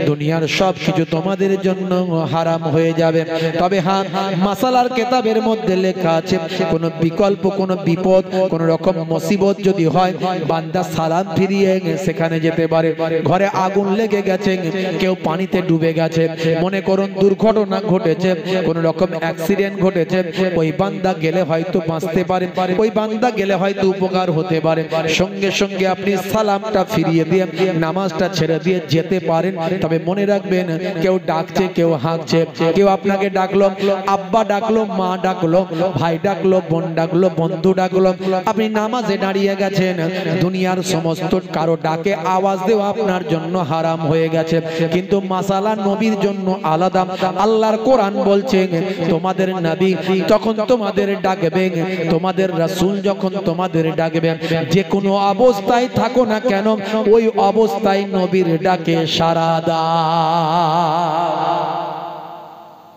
দুনিয়ার সব কিছু তোমাদের জন্য হারাম হয়ে যাবে। তবে হ্যাঁ, মাসালার কিতাবের মধ্যে লেখা আছে, কোন বিকল্প, কোন বিপদ, কোন রকম মুসিবত যদি হয়, বান্দা সালাম ফিরিয়ে সেখানে যেতে পারে। ঘরে আগুন লেগে গেছে, কেউ পানিতে ডুবে গেছে, মনে করুন দুর্ঘটনা ঘটেছে, কোন রকম অ্যাক্সিডেন্ট ঘটেছে, ওই বান্দা গেলে হয়তো বাঁচতে পারে, ওই বান্দা গেলে হয়তো উপকার হতে পারে। সঙ্গে সঙ্গে আপনি সালামটা ফিরিয়ে দিয়ে নামাজটা ছেড়ে দিয়ে যেতে পারেন। তবে মনে রাখবেন, কেউ ডাকছে, কেউ হাঁকছে, কেউ আপনাকে ডাকলো, আব্বা ডাকলো, মা ডাকলো, ভাই ডাকলো, বোন ডাকলো, বন্ধু ডাকলো, আপনি নামাজে দাঁড়িয়ে গেছেন, দুনিয়ার সমস্ত কারো ডাকে আওয়াজ দেওয়া আপনার জন্য হারাম হয়ে গেছে। কিন্তু মাসালা নবীর জন্য আলাদা। আল্লাহর কোরআন বলছে, তোমাদের নবী তখন তোমাদের ডাকবেন, তোমাদের রাসূল যখন তোমাদের ডাকবেন, যে কোনো অবস্থায় থাকো না কেন, ওই অবস্থায় নবীর ডাকে সাড়া দাও।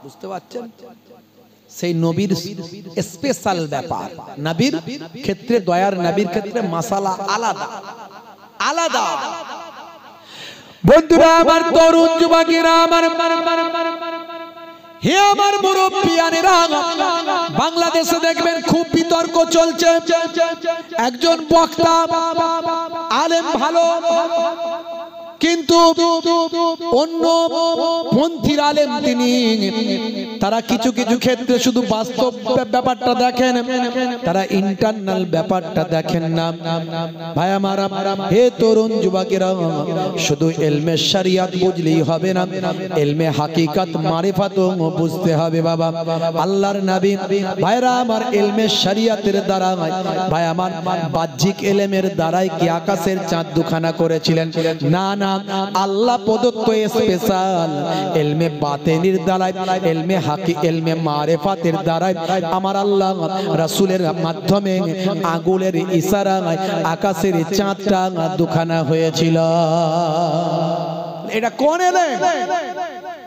বুঝতে পারছেন? সেই নবীর স্পেশাল ব্যাপার। নবীর ক্ষেত্রে, দয়ার নবীর ক্ষেত্রে মাসালা আলাদা আলাদা। বন্ধুরা আমার, তরুণ যুবকেরা আমার, হে আমার মুরব্বিয়ানেরা, বাংলাদেশে দেখবেন খুব বিতর্ক চলছে। একজন বক্তা, আলেম ভালো, কিন্তু অন্য পন্থীর আলেম তিনি, তারা কিছু কিছু ক্ষেত্রে শুধু বাস্তব ব্যাপারটা দেখেন, তারা ইন্টারনাল ব্যাপারটা দেখেন না। ভাই আমার, হে তরুণ যুবকেরা, শুধু ইলমে শরিয়াত বুঝলেই হবে না, ইলমে হাকিকাত মারিফাতও বুঝতে হবে। বাবা, আল্লাহর নবী ভাইরা আমার, ইলমে শরিয়াতের দ্বারা, ভাই আমার, বাহ্যিক ইলমের দ্বারাই কি আকাশের চাঁদ দুখানা করেছিলেন? না না, আল্লাহ প্রদত্ত স্পেশাল ইলমে বাতিনের দ্বারাই, ইলমে হাকি, ইলমে মারিফাতের দ্বারাই আমার আল্লাহ রাসূলের মাধ্যমে আঙ্গুলের ইশারায় আকাশের চাঁদটা দুখানা হয়েছিল। এটা কোন ইলম?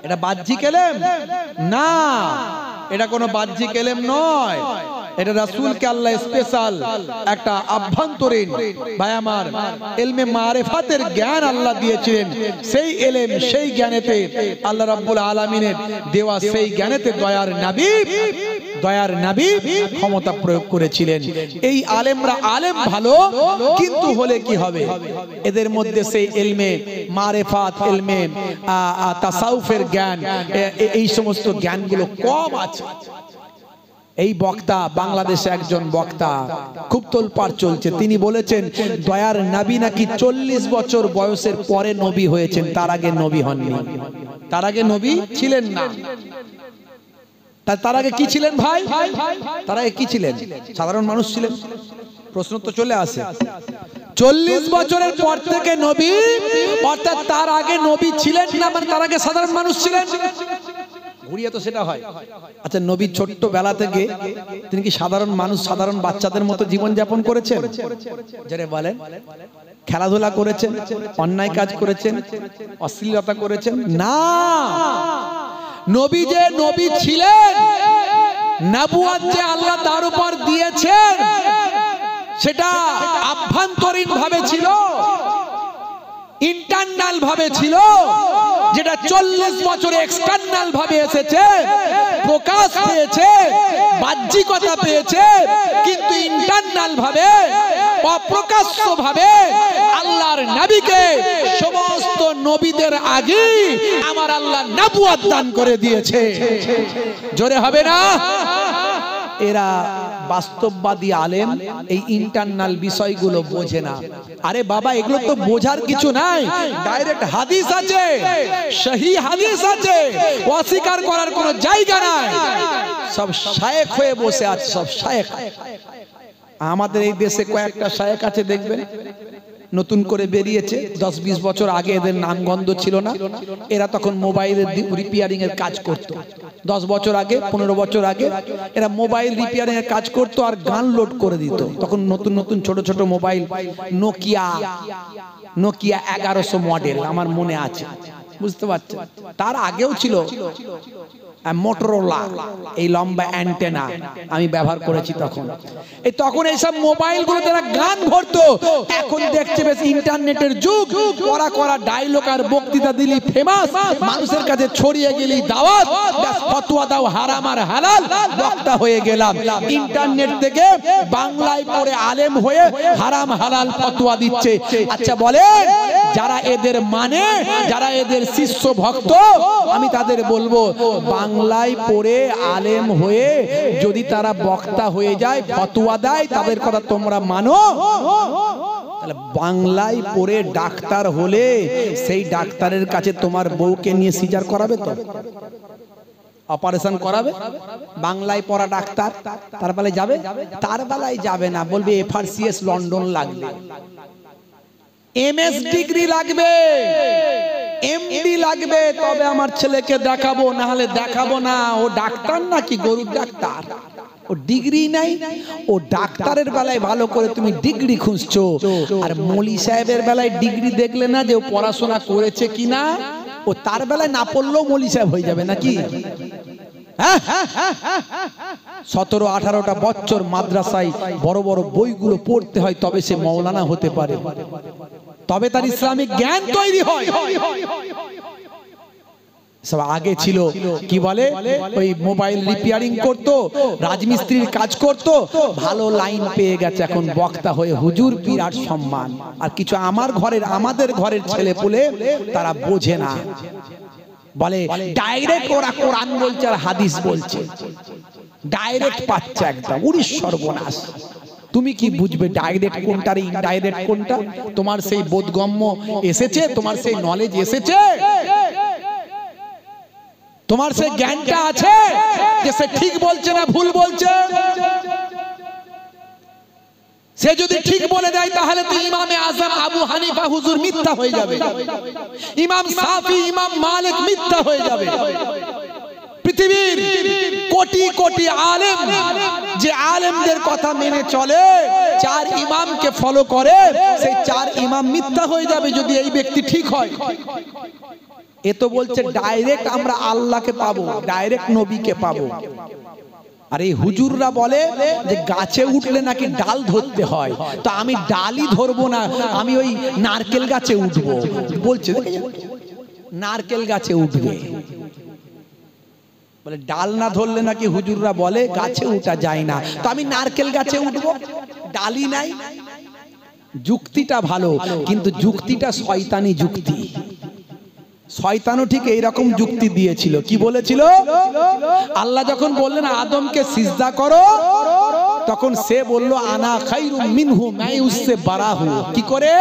এটা বাহ্যিক ইলম না, এটা কোনো বাহ্যিক ইলম নয়। এটা রাসূলকে আল্লাহ স্পেশাল একটা আভ্যন্তরীণ, ভাই আমার, ইলমে মারিফাতের জ্ঞান আল্লাহ দিয়েছিলেন। সেই ইলম, সেই জ্ঞানেতে আল্লাহ রাব্বুল আলামিনের দেওয়া সেই জ্ঞানেতে দয়ার নবী ক্ষমতা প্রয়োগ করেছিলেন। এই আলেমরা আলেম ভালো, কিন্তু হলে কি হবে, এদের মধ্যে সেই ইলমে মারিফাত, ইলমে তাসাউফের জ্ঞান, এই সমস্ত জ্ঞানগুলো কম আছে। এই বক্তা বাংলাদেশে একজন বক্তা খুব তোলপাড় চলছে, তিনি বলেছেন দয়ার নবী নাকি 40 বছর বয়সের পরে নবী হয়েছেন, তার আগে নবী হননি, তার আগে নবী ছিলেন না। তার আগে কি ছিলেন ভাই? তার আগে কি ছিলেন? সাধারণ মানুষ ছিলেন। প্রশ্ন তো চলে আসে, 40 বছরের পর থেকে নবী, অর্থাৎ তার আগে নবী ছিলেন না, মানে তার আগে সাধারণ মানুষ ছিলেন। ঘুরিয়ে তো সেটা হয়। আচ্ছা, নবী ছোট্ট বেলা থেকে তিনি কি সাধারণ মানুষ, সাধারণ বাচ্চাদের মতো জীবন যাপন করেছেন? যারা বলেন খেলাধুলা করেছেন, অন্যায় কাজ করেছেন, অশ্লীলতা করেছেন? না, নবী যে নবী ছিলেন, নবুয়ত যে আল্লাহ তার উপর দিয়েছেন, সেটা আভ্যন্তরীণ ভাবে ছিল, ইন্টারনাল ভাবে ছিল। যেটা 40 বছরে এক্সটার্নাল ভাবে এসেছে, প্রকাশ পেয়েছে, বাহ্যিকতা পেয়েছে, কিন্তু ইন্টারনাল ভাবে, অপ্রকাশ্য ভাবে আল্লাহর নবীকে সমস্ত নবীদের আগে আমার আল্লাহ নবুয়ত দান করে দিয়েছে। জোরে হবে না? এরা বাস্তববাদী আলেম এই ইন্টারনাল বিষয়গুলো বোঝে না। আরে বাবা, এগুলো তো বোঝার কিছু নাই, ডাইরেক্ট হাদিস আছে, সহি হাদিস আছে, অস্বীকার করার কোনো জায়গা নাই। সব শায়েখ হয়ে বসে আছে, সব শায়েখ। আমাদের এই দেশে কয়েকটা শায়েখ আছে, দেখবেন নতুন করে বেরিয়েছে, 10-20 বছর আগে এদের নামগন্ধ ছিল না। এরা তখন মোবাইলের রিপেয়ারিং এর কাজ করত। 10 বছর আগে, 15 বছর আগে এরা মোবাইল রিপেয়ারিং এর কাজ করত আর গান লোড করে দিত। তখন নতুন নতুন ছোট ছোট মোবাইল, নোকিয়া 1100 মডেল আমার মনে আছে, বুঝতে পারছেন? তার আগেও ছিল মোটরোলা, এই লম্বা অ্যান্টেনা আমি ব্যবহার করেছি তখন। তখন এইসব মোবাইলগুলো তারা গান ভরতো। এখন দেখছে বেশ ইন্টারনেটের যুগ, করা করা ডায়লগ আর বক্তৃতা দিলি ফেমাস, মানুষের কাছে ছড়িয়ে গেলি দাওয়াত, ফতোয়া দাও হারাম আর হালাল, বক্তা হয়ে গেলাম। ইন্টারনেট থেকে বাংলায় পড়ে আলেম হয়ে হারাম হালাল ফতোয়া দিচ্ছে। আচ্ছা বলেন, যারা এদের মানে, যারা এদের শিষ্য ভক্ত, আমি তাদের বলবো, বাংলায় পড়ে আলেম হয়ে যদি তারা বক্তা হয়ে যায়, ফতোয়া দেয়, তাদের কথা তোমরা মানো? তাহলে বাংলায় পড়ে ডাক্তার হলে সেই ডাক্তারের কাছে তোমার বউকে নিয়ে সিজার করাবে তো? অপারেশন করাবে? বাংলায় পড়া ডাক্তার তার বেলায় যাবে? তার বেলায় যাবে না, বলবে FRCS লন্ডন লাগবে, MS ডিগ্রি লাগবে, MD লাগবে, তবে আমার ছেলেকে দেখাবো, না হলে দেখাবো না। ও ডাক্তার নাকি গরুর ডাক্তার? ও ডিগ্রি নাই। ও ডাক্তারের বেলায় ভালো করে তুমি ডিগ্রি খুঁজছো, আর মৌলী সাহেবের বেলায় ডিগ্রি দেখলে না যে ও পড়াশোনা করেছে কিনা। ও তার বেলায় না পড়লেও মৌলী সাহেব হয়ে যাবে নাকি? 17-18টা বছর মাদ্রাসায় বড় বড় বইগুলো পড়তে হয়, তবে সে মৌলানা হতে পারে, তবে তার ইসলামিক জ্ঞান তৈরি হয়। সব আগে ছিল কি বলে, ওই মোবাইল রিপেয়ারিং করতো, রাজমিস্ত্রির কাজ করতো, ভালো লাইন পেয়ে গেছে, এখন বক্তা হয়ে হুজুর, বিরাট সম্মান। আর কিছু আমাদের ঘরের ছেলে পুলে তারা বোঝে না, বলে ডাইরেক্ট ওরা কোরআন বলছে আর হাদিস বলছে, ডাইরেক্ট পাচ্ছে একদম। উড়ি সর্বনাশ! তুমি কি বুঝবে ডাইরেক্ট কোনটা আর ইনডাইরেক্ট কোনটা? তোমার সেই বোধগম্য এসেছে? তোমার সেই নলেজ এসেছে? তোমার সেই জ্ঞানটা আছে যে সে ঠিক বলছে না ভুল বলছে? সে যদি ঠিক বলে দেয় তাহলে তো ইমামে আজম আবু হানিফা হুজুর মিথ্যা হয়ে যাবে, ইমাম শাফি, ইমাম মালিক মিথ্যা হয়ে যাবে। পৃথিবীর কোটি কোটি আলেম, যে আলেমদের কথা মেনে চলে, 4 ইমামকে ফলো করে, সেই 4 ইমাম মিথ্যা হয়ে যাবে যদি এই ব্যক্তি ঠিক হয়। এ তো বলছে ডাইরেক্ট আমরা আল্লাহকে পাবো, ডাইরেক্ট নবীকে পাবো। আর এই হুজুররা বলে যে গাছে উঠলে নাকি ডাল ধরতে হয়, তো আমি ডালই ধরবো না, আমি ওই নারকেল গাছে উঠবো বলছে। নারকেল গাছে উঠবে, বলে ডাল না ধরলে নাকি হুজুররা বলে গাছে উঠা যায় না, তো আমি নারকেল গাছে উঠবো, ডালই নাই। যুক্তিটা ভালো, কিন্তু যুক্তিটা শয়তানি যুক্তি। শয়তানও ঠিক এইরকম যুক্তি দিয়েছিল। কি বলেছিল? আল্লাহ যখন বললেন আদমকে সিজদা করো, তখন সে বলল আনা খায়রুম মিনহু, मैं उससे बड़ा हूं। কি করে?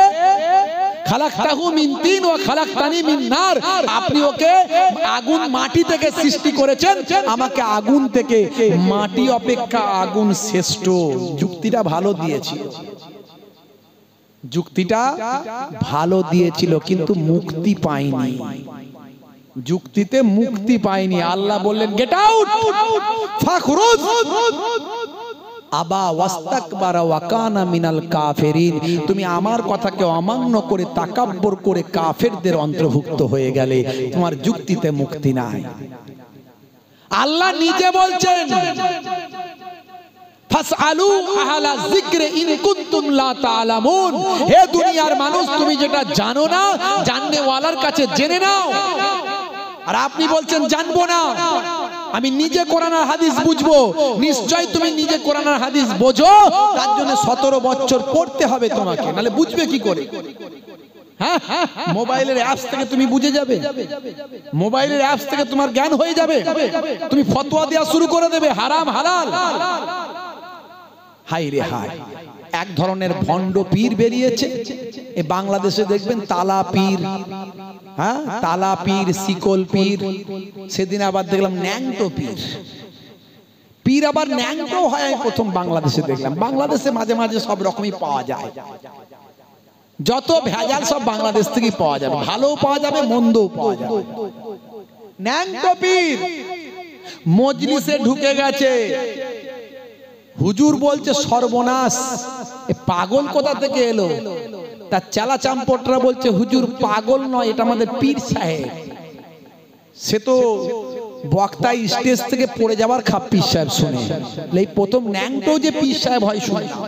খালাকতাহু মিন তিন ওয়া খালাকতানি মিন নার, আপনি ওকে আগুন মাটি থেকে সৃষ্টি করেছেন, আমাকে আগুন থেকে। মাটি অপেক্ষা আগুন শ্রেষ্ঠ। যুক্তিটা ভালো দিয়েছিল, যুক্তিটা ভালো দিয়েছিল, কিন্তু মুক্তি পায়নি। যুক্তিতে মুক্তি পায়নি। আল্লাহ বললেন গেট আউট, ফাখরুজ। আবা ওয়াস্তাকবারা ওয়া কানা মিনাল কাফিরিন, তুমি আমার কথাকে অমান্য করে তাকাব্বুর করে কাফেরদের অন্তর্ভুক্ত হয়ে গেলে, তোমার যুক্তিতে মুক্তি নাই। আল্লাহ নিজে বলছেন ফাসআলু আহলা যিকরি ইন কুনতুম লা তা'লামুন, হে দুনিয়ার মানুষ তুমি যেটা জানো না, জাননে ওয়ালার কাছে জেনে নাও। আর আপনি বলছেন জানবো না, আমি নিজে কোরআন আর হাদিস বুঝবো। নিশ্চয় তুমি নিজে কোরআন আর হাদিস বোঝো, তার জন্য 17 বছর পড়তে হবে তোমাকে, নালে বুঝবে কি করে? হ্যাঁ, মোবাইলের অ্যাপস থেকে তুমি বুঝে যাবে, মোবাইলের অ্যাপস থেকে তোমার জ্ঞান হয়ে যাবে, তুমি ফতোয়া দেওয়া শুরু করে দেবে হারাম হালাল। হাই রে হাই, এক ধরনের ভণ্ড পীর বেরিয়েছে এ বাংলাদেশে, দেখবেন তালা পীর, হ্যাঁ তালা পীর, শিকল পীর, সেদিন আবার দেখলাম ন্যাংটো পীর। পীর আবার ন্যাংটো হয়, আমি প্রথম বাংলাদেশে দেখলাম। বাংলাদেশে মাঝে মাঝে সব রকমই পাওয়া যায়, যত ভেজাল সব বাংলাদেশ থেকেই পাওয়া যাবে, ভালোও পাওয়া যাবে মন্দও পাওয়া যাবে। ন্যাংটো পীর মজলিসে ঢুকে গেছে, হুজুর বলছে সর্বনাশ, এ পাগল কোথা থেকে এলো? তার চেলা চাম্পটরা বলছে হুজুর পাগল নয়, এটা আমাদের পীর সাহেব। সে তো বক্তা স্টেজ থেকে পড়ে যাওয়ার খাপ পীর সাহেব শুনে। এই প্রথম ন্যাংটো যে পীর সাহেব হয় শুনলাম,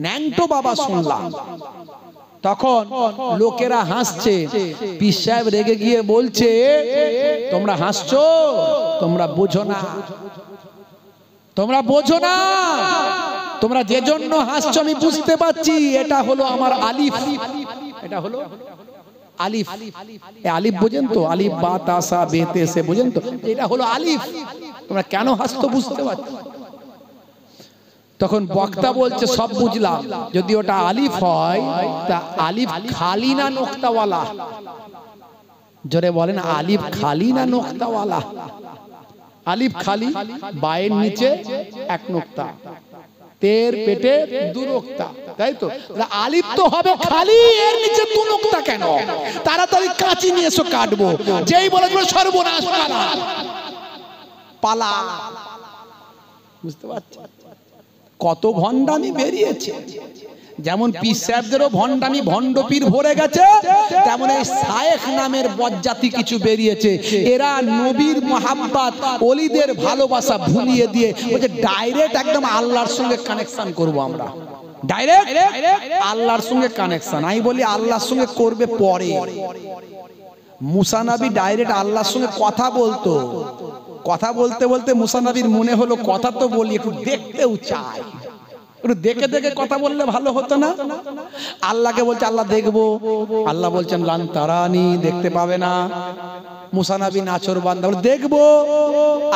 ন্যাংটো বাবা শুনলাম। তখন লোকেরা হাসছে, পীর সাহেব রেগে গিয়ে বলছে তোমরা হাসছো, তোমরা বোঝো না, তোমরা বোঝো না, তোমরা যে জন্য হাসছো আমি বুঝতে পারছি। এটা হলো আমার আলিফ, এটা হলো আলিফ। আলিফ বোঝেন তো? আলিফ বা তাসা বেতে সে বোঝেন তো? এটা হলো আলিফ। তোমরা কেন হাসতো বুঝতে পারছো। তখন বক্তা বলছে সব বুঝলাম, যদি ওটা আলিফ হয় তা আলিফ খালি না নোক্তাওয়ালা? জোরে বলেন, আলিফ খালি না নোক্তাওয়ালা? আলিফ খালি, বায়ের নিচে এক নোক্তা, তের পেটে দু নোক্তা, তাই তো? আলিফ তো হবে খালি, এর নিচে দু নোক্তা কেন? তাড়াতাড়ি কাঁচি নিয়ে এসো কাটবো। যেই বলে সর্বনাশ পালা পালা। বুঝতে পারছো কত ভণ্ডামি বেরিয়েছে? যেমন পীর সাহেবদেরও ভণ্ডামি, ভণ্ড পীর ভরে গেছে, তেমন এই শায়েখ নামের বজ্জাতি কিছু বেরিয়েছে। এরা নবীর মুহাব্বত, ওলিদের ভালোবাসা ভুলিয়ে দিয়ে বলছে ডাইরেক্ট একদম আল্লাহর সঙ্গে কানেকশন করব আমরা, ডাইরেক্ট আল্লাহর সঙ্গে কানেকশন। আমি বলি আল্লাহর সঙ্গে করবে পরে। মুসা নবী ডাইরেক্ট আল্লাহর সঙ্গে কথা বলতো, কথা বলতে বলতে মুসা নবীর মনে হলো কথা তো বলি, একটু দেখতেও চাই, একটু দেখে দেখে কথা বললে ভালো হতো না? আল্লাহকে বলছে আল্লাহ দেখবো, আল্লাহ বলছেন লান তারানি, দেখতে পাবে না। মুসা নবী নাচর বান্দা, দেখবো,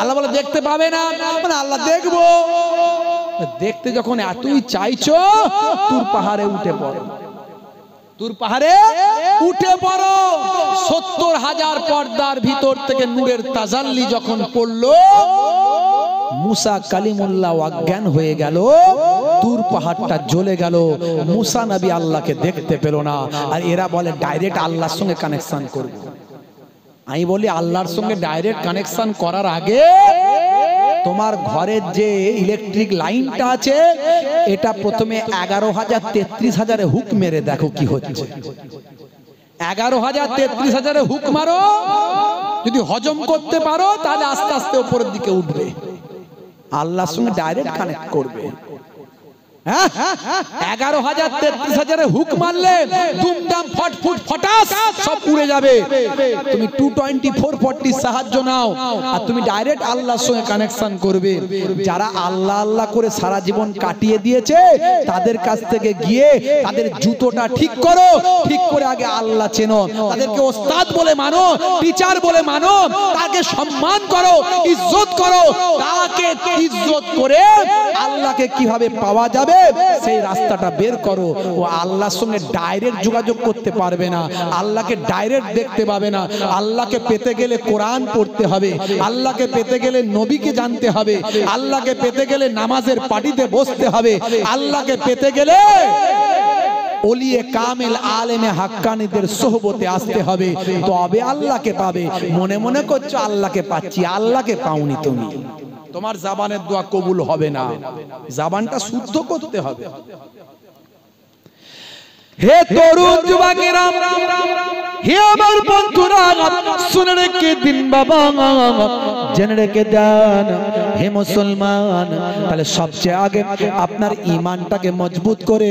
আল্লাহ বলে দেখতে পাবে না, মানে আল্লাহ দেখবো। দেখতে যখন এতই চাইছো, তুর পাহাড়ে উঠে পড়ো, তুর পাহাড়ে উঠে পড়ো। 70,000 পর্দার ভিতর থেকে নূরের তাজাল্লি যখন পড়লো, মুসা কালিমুল্লাহ অজ্ঞান হয়ে গেল, তুর পাহাড়টা জ্বলে গেল, মুসা নবী আল্লাহকে দেখতে পেল না। আর এরা বলে ডাইরেক্ট আল্লাহর সঙ্গে কানেকশন করবে। আমি বলি আল্লাহর সঙ্গে ডাইরেক্ট কানেকশন করার আগে তোমার ঘরের যে ইলেকট্রিক লাইনটা আছে, এটা প্রথমে 11,000 33,000 হুক মেরে দেখো কি হচ্ছে। 11,000 33,000 হুক মারো, যদি হজম করতে পারো তাহলে আস্তে আস্তে উপরের দিকে উঠবে, আল্লাহর সঙ্গে ডাইরেক্ট কানেক্ট করবে। 11,000 33,000 হুক মারলে দুমদাম ফটফুট ফটাস সব উড়ে যাবে। তুমি 224/40 সাহায্য নাও আর তুমি ডাইরেক্ট আল্লাহর সঙ্গে কানেকশন করবে। যারা আল্লাহ আল্লাহ করে সারা জীবন কাটিয়ে দিয়েছে তাদের কাছ থেকে গিয়ে তাদের জুতোটা ঠিক করো, ঠিক করে আগে আল্লাহ চেনো, তাদেরকে ওস্তাদ বলে মানো, টিচার বলে মানো, তাকে সম্মান করো, ইজ্জত করো। তাকে ইজ্জত করে আল্লাহকে কিভাবে পাওয়া যাবে সেই রাস্তাটা বের করো। ও আল্লাহর সঙ্গে ডাইরেক্ট যোগাযোগ করতে পারবে না, আল্লাহকে ডাইরেক্ট দেখতে পাবে না। আল্লাহকে পেতে গেলে কোরআন পড়তে হবে, আল্লাহকে পেতে গেলে নবীকে জানতে হবে, আল্লাহকে পেতে গেলে নামাজের পাটিতে বসতে হবে, আল্লাহকে পেতে গেলে ওলিয়ে কামিল আলেমে হাক্কানীদের সোহবতে আসতে হবে, তবে আল্লাহকে পাবে। মনে মনে করছো আল্লাহকে পাচ্ছি, আল্লাহকে পাওনি তুমি। তোমার জাবানের দোয়া কবুল হবে না, জাবানটা শুদ্ধ করতে হবে। হে তরুণ যুবকেরা, হে আমার বন্ধুরা, শুনে রেখে দিন বাবা, জেনে রেখে দেন হে মুসলমান। তাহলে সবচেয়ে আগে আপনার ঈমানটাকে মজবুত করে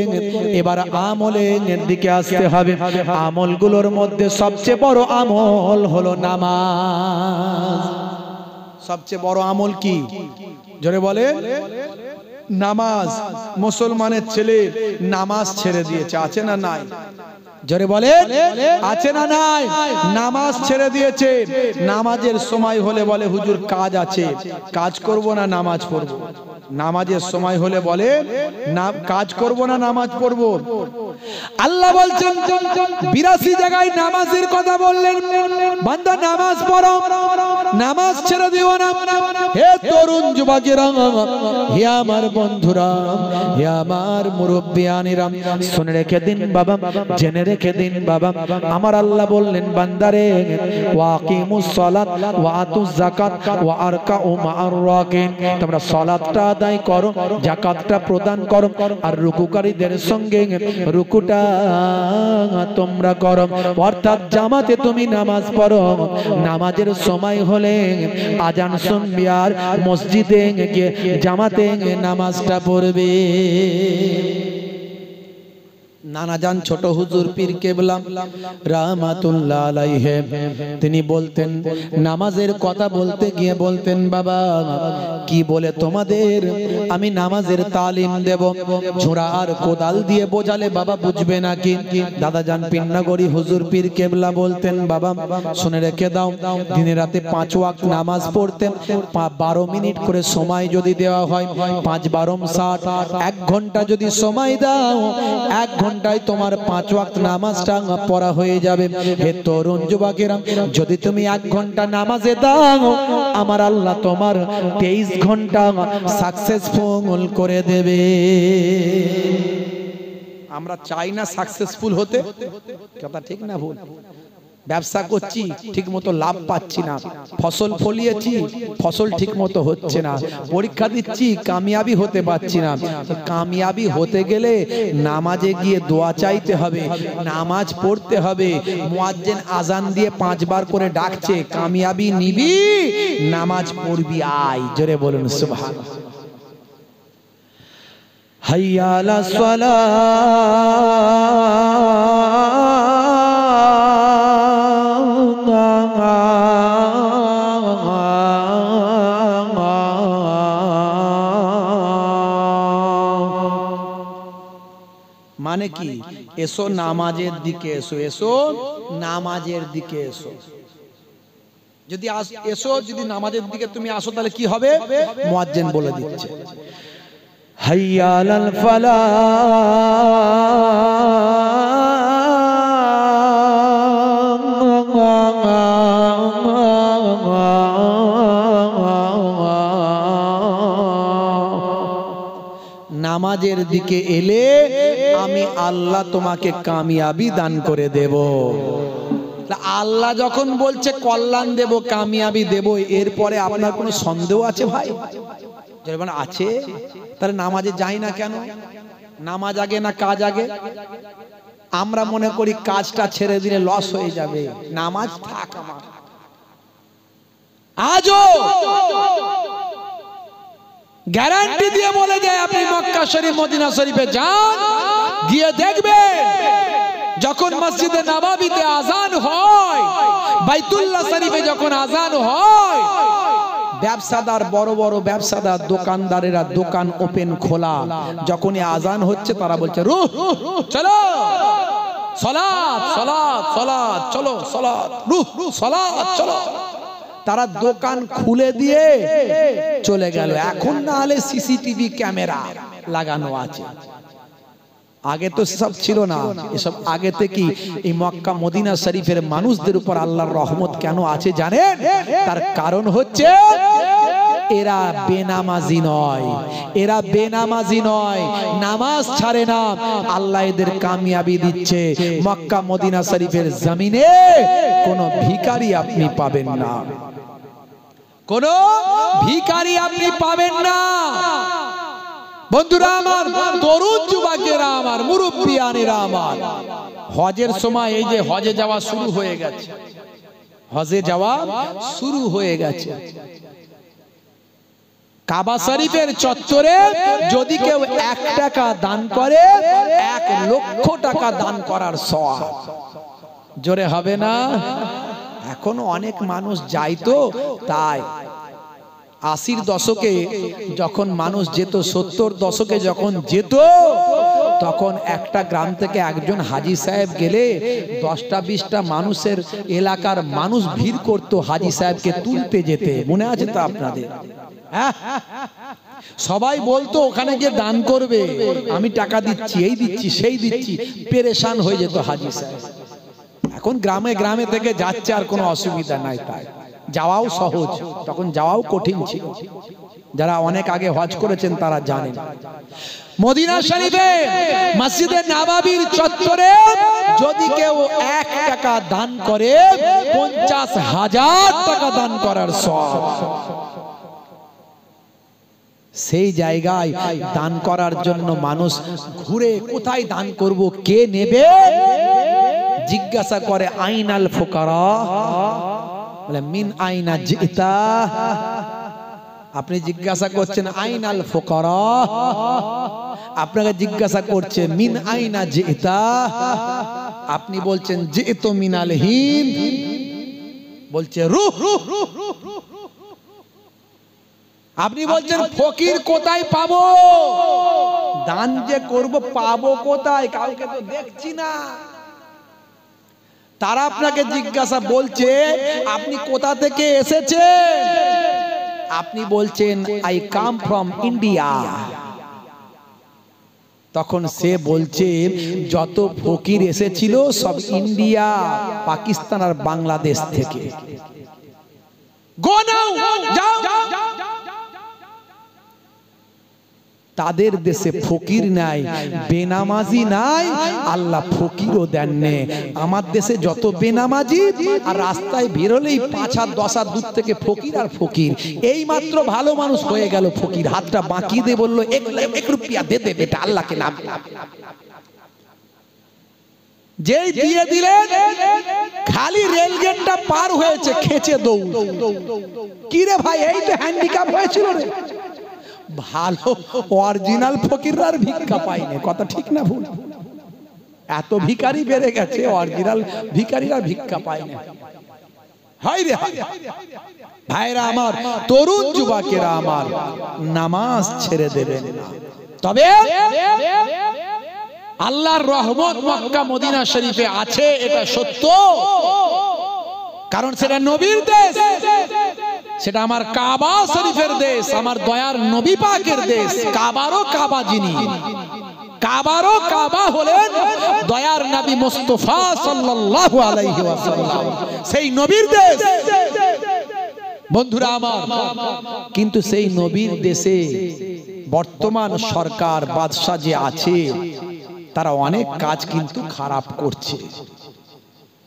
এবার আমলের দিকে আসতে হবে। আমলগুলোর মধ্যে সবচেয়ে বড় আমল হলো নামাজ। সবচেয়ে বড় আমল কি? জোরে বলেন। নামাজ। মুসলমানের ছেলে নামাজ ছেড়ে দিয়েছে, আছে না নাই? জোরে বলেন, আছে না নাই? নামাজ ছেড়ে দিয়েছে। নামাজের সময় হলে বলে হুজুর কাজ আছে, কাজ করব না নামাজ পড়ব। নামাজের সময় হলে বলে না কাজ করব না নামাজ পড়ব। আল্লাহ বলছেন 82 জায়গায় নামাজের কথা বললেন, বান্দা নামাজ পড়ো, নামাজ ছেড়ে দিও না। হে তরুণ যুবকেরা, হে আমার বন্ধুরা, হে আমার মুরব্বিয়ানেরা, শুনে রেখে দিন বাবা, জেনে রেখে দিন বাবা। আমার আল্লাহ বললেন বান্দারে, ওয়াকিমুস সালাত ওয়া আতুজ যাকাত ওয়া আরকাউ মা'আর রাকিন। তোমরা সালাতটা আদায় করো, যাকাতটা প্রদান করো, আর রুকুকারীদের সঙ্গে রুকুটা তোমরা করো। অর্থাৎ জামাতে তুমি নামাজ পড়ো, নামাজের সময় হলে আজান শুনবি আর মসজিদে গিয়ে জামাতে নামাজটা পড়বে। নানাজান ছোট হুজুর পীর কেবলা রাহমাতুল্লাহ আলাইহি তিনি বলতেন, নামাজের কথা বলতে গিয়ে বলতেন, বাবা কি বলে তোমাদের আমি নামাজের তালিম দেব? ঝোড়া আর কোদাল দিয়ে বোঝালে বাবা বুঝবে নাকি? দাদাজান পিন্নাগড়ি হুজুর পীর কেবলা বলতেন, বাবা শুনে রেখে দাও, দিনে রাতে 5 ওয়াক্ত নামাজ পড়তে 12 মিনিট করে সময় যদি দেওয়া হয়, 5 12 60, 1 ঘন্টা যদি সময় দাও, 1 ঘন্টায় তোমার 5 ওয়াক্ত নামাজটা পড়া হয়ে যাবে। হে তরুণ যুবকেরা, যদি তুমি 1 ঘন্টা নামাজে দাও, আমার আল্লাহ তোমার 23 ঘন্টা সাকসেসফুল করে দেবে। আমরা চাই না সাকসেসফুল হতে, কথা ঠিক না ভুল? ব্যবসা করছি ঠিক মতো লাভ পাচ্ছি না, ফসল ফলিয়েছি ফসল ঠিক মতো হচ্ছে না, পরীক্ষা দিচ্ছি কামিয়াবি হতে পারছি না। কামিয়াবি হতে গেলে নামাজে গিয়ে দোয়া চাইতে হবে, নামাজ পড়তে হবে। মুয়াজ্জিন আজান দিয়ে 5 বার করে ডাকছে, কামিয়াবি নিবি নামাজ পড়বি আয়। জোরে বলুন সুবহানাল্লাহ। হাইয়া আলাস সালাহ, মানে কি? এসো নামাজের দিকে এসো, এসো নামাজের দিকে এসো। যদি এসো, যদি নামাজের দিকে তুমি আসো তাহলে কি হবে? মুয়াজ্জিন বলে দিচ্ছে, হাইয়া আলাল ফালাহ, নামাজের দিকে এলে আমি আল্লাহ তোমাকে কামিয়াবি দান করে দেব। আল্লাহ যখন বলছে কল্যাণ দেব, কামিয়াবি দেব, এরপরে আপনার কোনো সন্দেহ আছে ভাই? যেমন আছে, তাহলে নামাজে যাই না কেন? নামাজ আগে না কাজ আগে? আমরা মনে করি কাজটা ছেড়ে দিলে লস হয়ে যাবে, নামাজ থাক আমার। আজও গ্যারান্টি দিয়ে বলে যায় আপনি মক্কা শরীফ মদিনা শরীফে যান, গিয়ে দেখবেন যখন মসজিদে নববীতে আজান হয়, বাইতুল্লাহ শরীফে যখন আজান হয়, ব্যবসাদার বড় বড় ব্যবসাদার দোকানদারেরা দোকান ওপেন খোলা, যখনই আজান হচ্ছে তারা বলছে রুহ চলো সালাত সালাত সালাত চলো সালাত রুহ সালাত চলো। তারা দোকান খুলে দিয়ে চলে গেল। এখন না হলে সিসিটিভি ক্যামেরা লাগানো আছে, আগে তো সব ছিল না এসব। আগে থেকে এই মক্কা মদিনা শরীফের মানুষদের উপর আল্লাহর রহমত কেন আছে জানেন? তার কারণ হচ্ছে এরা বেনামাজি নয়, এরা বেনামাজি নয়, নামাজ ছাড়ে না। আল্লাহ এদের কামিয়াবি দিচ্ছে। মক্কা মদিনা শরীফের জমিনে কোনো ভিখারি আপনি পাবেন না, কোনো ভিখারি আপনি পাবেন না। বন্ধুরা আমার, তরুণ যুবকেরা আমার, মুরব্বিয়ানেরা আমার, হজের সময় এই যে হজে যাওয়া শুরু হয়ে গেছে, হজে যাওয়া শুরু হয়ে গেছে। কাবা শরীফের চত্বরে যদি কেউ 1 টাকা দান করে 1 লক্ষ টাকা দান করার সওয়াব। জোরে হবে না? এখনো অনেক মানুষ যায় তো, তাই 80-র দশকে যখন মানুষ যেত, 70-র দশকে যখন যেত, তখন একটা গ্রাম থেকে একজন হাজী সাহেব গেলে 10টা-20টা মানুষের এলাকার মানুষ ভিড় করতো হাজী সাহেবকে তুলতে যেতে। মনে আছে তো আপনাদের? হ্যাঁ, সবাই বলতো ওখানে গিয়ে দান করবে, আমি টাকা দিচ্ছি, এই দিচ্ছি, সেই দিচ্ছি। পেরেশান হয়ে যেত হাজী সাহেব। এখন গ্রামে গ্রামে থেকে যাচ্ছে, আর কোনো অসুবিধা নাই, তাই যাওয়াও সহজ, তখন যাওয়াও কঠিন ছিল। যারা অনেক আগে হজ করেছেন তারা জানেন। মদিনা শরীফে মসজিদে নববীর চত্বরে যদি কেউ 1 টাকা দান করে 50,000 টাকা দান করার সওয়াব। সেই জায়গায় দান করার জন্য মানুষ ঘুরে, কোথায় দান করব, কে নেবে, জিজ্ঞাসা করে আইনাল ফুকারা, বলে মিন আইনা জিতা। আপনি জিজ্ঞাসা করছেন আইনাল ফুকারা, আপনাকে জিজ্ঞাসা করছে মিন আইনা জিতা, আপনি বলছেন জিতু মিনাল হিন্দ, বলছে রুহ। আপনি বলছেন ফকির কোথায় পাবো, দান যে করব পাবো কোথায়, কাউকে তো দেখছি না। তারা আপনাকে জিজ্ঞাসা বলছে আপনি কোথা থেকে এসেছেন, আপনি বলছেন আই কাম ফ্রম ইন্ডিয়া। তখন সে বলছে যত ফকির এসেছিল সব ইন্ডিয়া, পাকিস্তান আর বাংলাদেশ থেকে। গো নাও, যাও। তাদের দেশে ফকির নাই, বেনামাজি নাই, আল্লাহ ফকিরও দেননি। আমার দেশে যত বেনামাজি, আর রাস্তায় বেরোলেই 5 আর 10 আর দূর থেকে ফকির আর ফকির। এই মাত্র ভালো মানুষ হয়ে গেল ফকির, হাতটা বাঁকিয়ে দিয়ে বললো 1 রুপিয়া দে দে বেটা, আল্লাহকে নাম। যেই দিয়ে দিলেন, খালি রেল গেটটা পার হয়েছে, খেচে দৌড়। কি রে ভাই, এই তো হ্যান্ডিক্যাপ হয়েছিল রে। ভালো অরিজিনাল ফকিররা আর ভিক্ষা পায়নি, কথা ঠিক না ভুল? এত ভিখারি বেড়ে গেছে, অরিজিনাল ভিখারিরা ভিক্ষা পায়নি। হায় রে হায় ভাইরা আমার, তরুণ যুবকেরা আমার, নামাজ ছেড়ে দেবেন না। তবে আল্লাহর রহমত মক্কা মদিনা শরীফে আছে, এটা সত্য, কারণ সেটা নবীর দেশ, সেটা আমার কাবা শরীফের দেশ, আমার দয়ার নবী পাকের দেশ। কাবারও কাবা যিনি, কাবারও কাবা হলেন দয়ার নবী মুস্তাফা সাল্লাল্লাহু আলাইহি ওয়াসাল্লাম, সেই নবীর দেশ। বন্ধুরা আমার, কিন্তু সেই নবীর দেশে বর্তমান সরকার বাদশা যে আছে, তারা অনেক কাজ কিন্তু খারাপ করছে।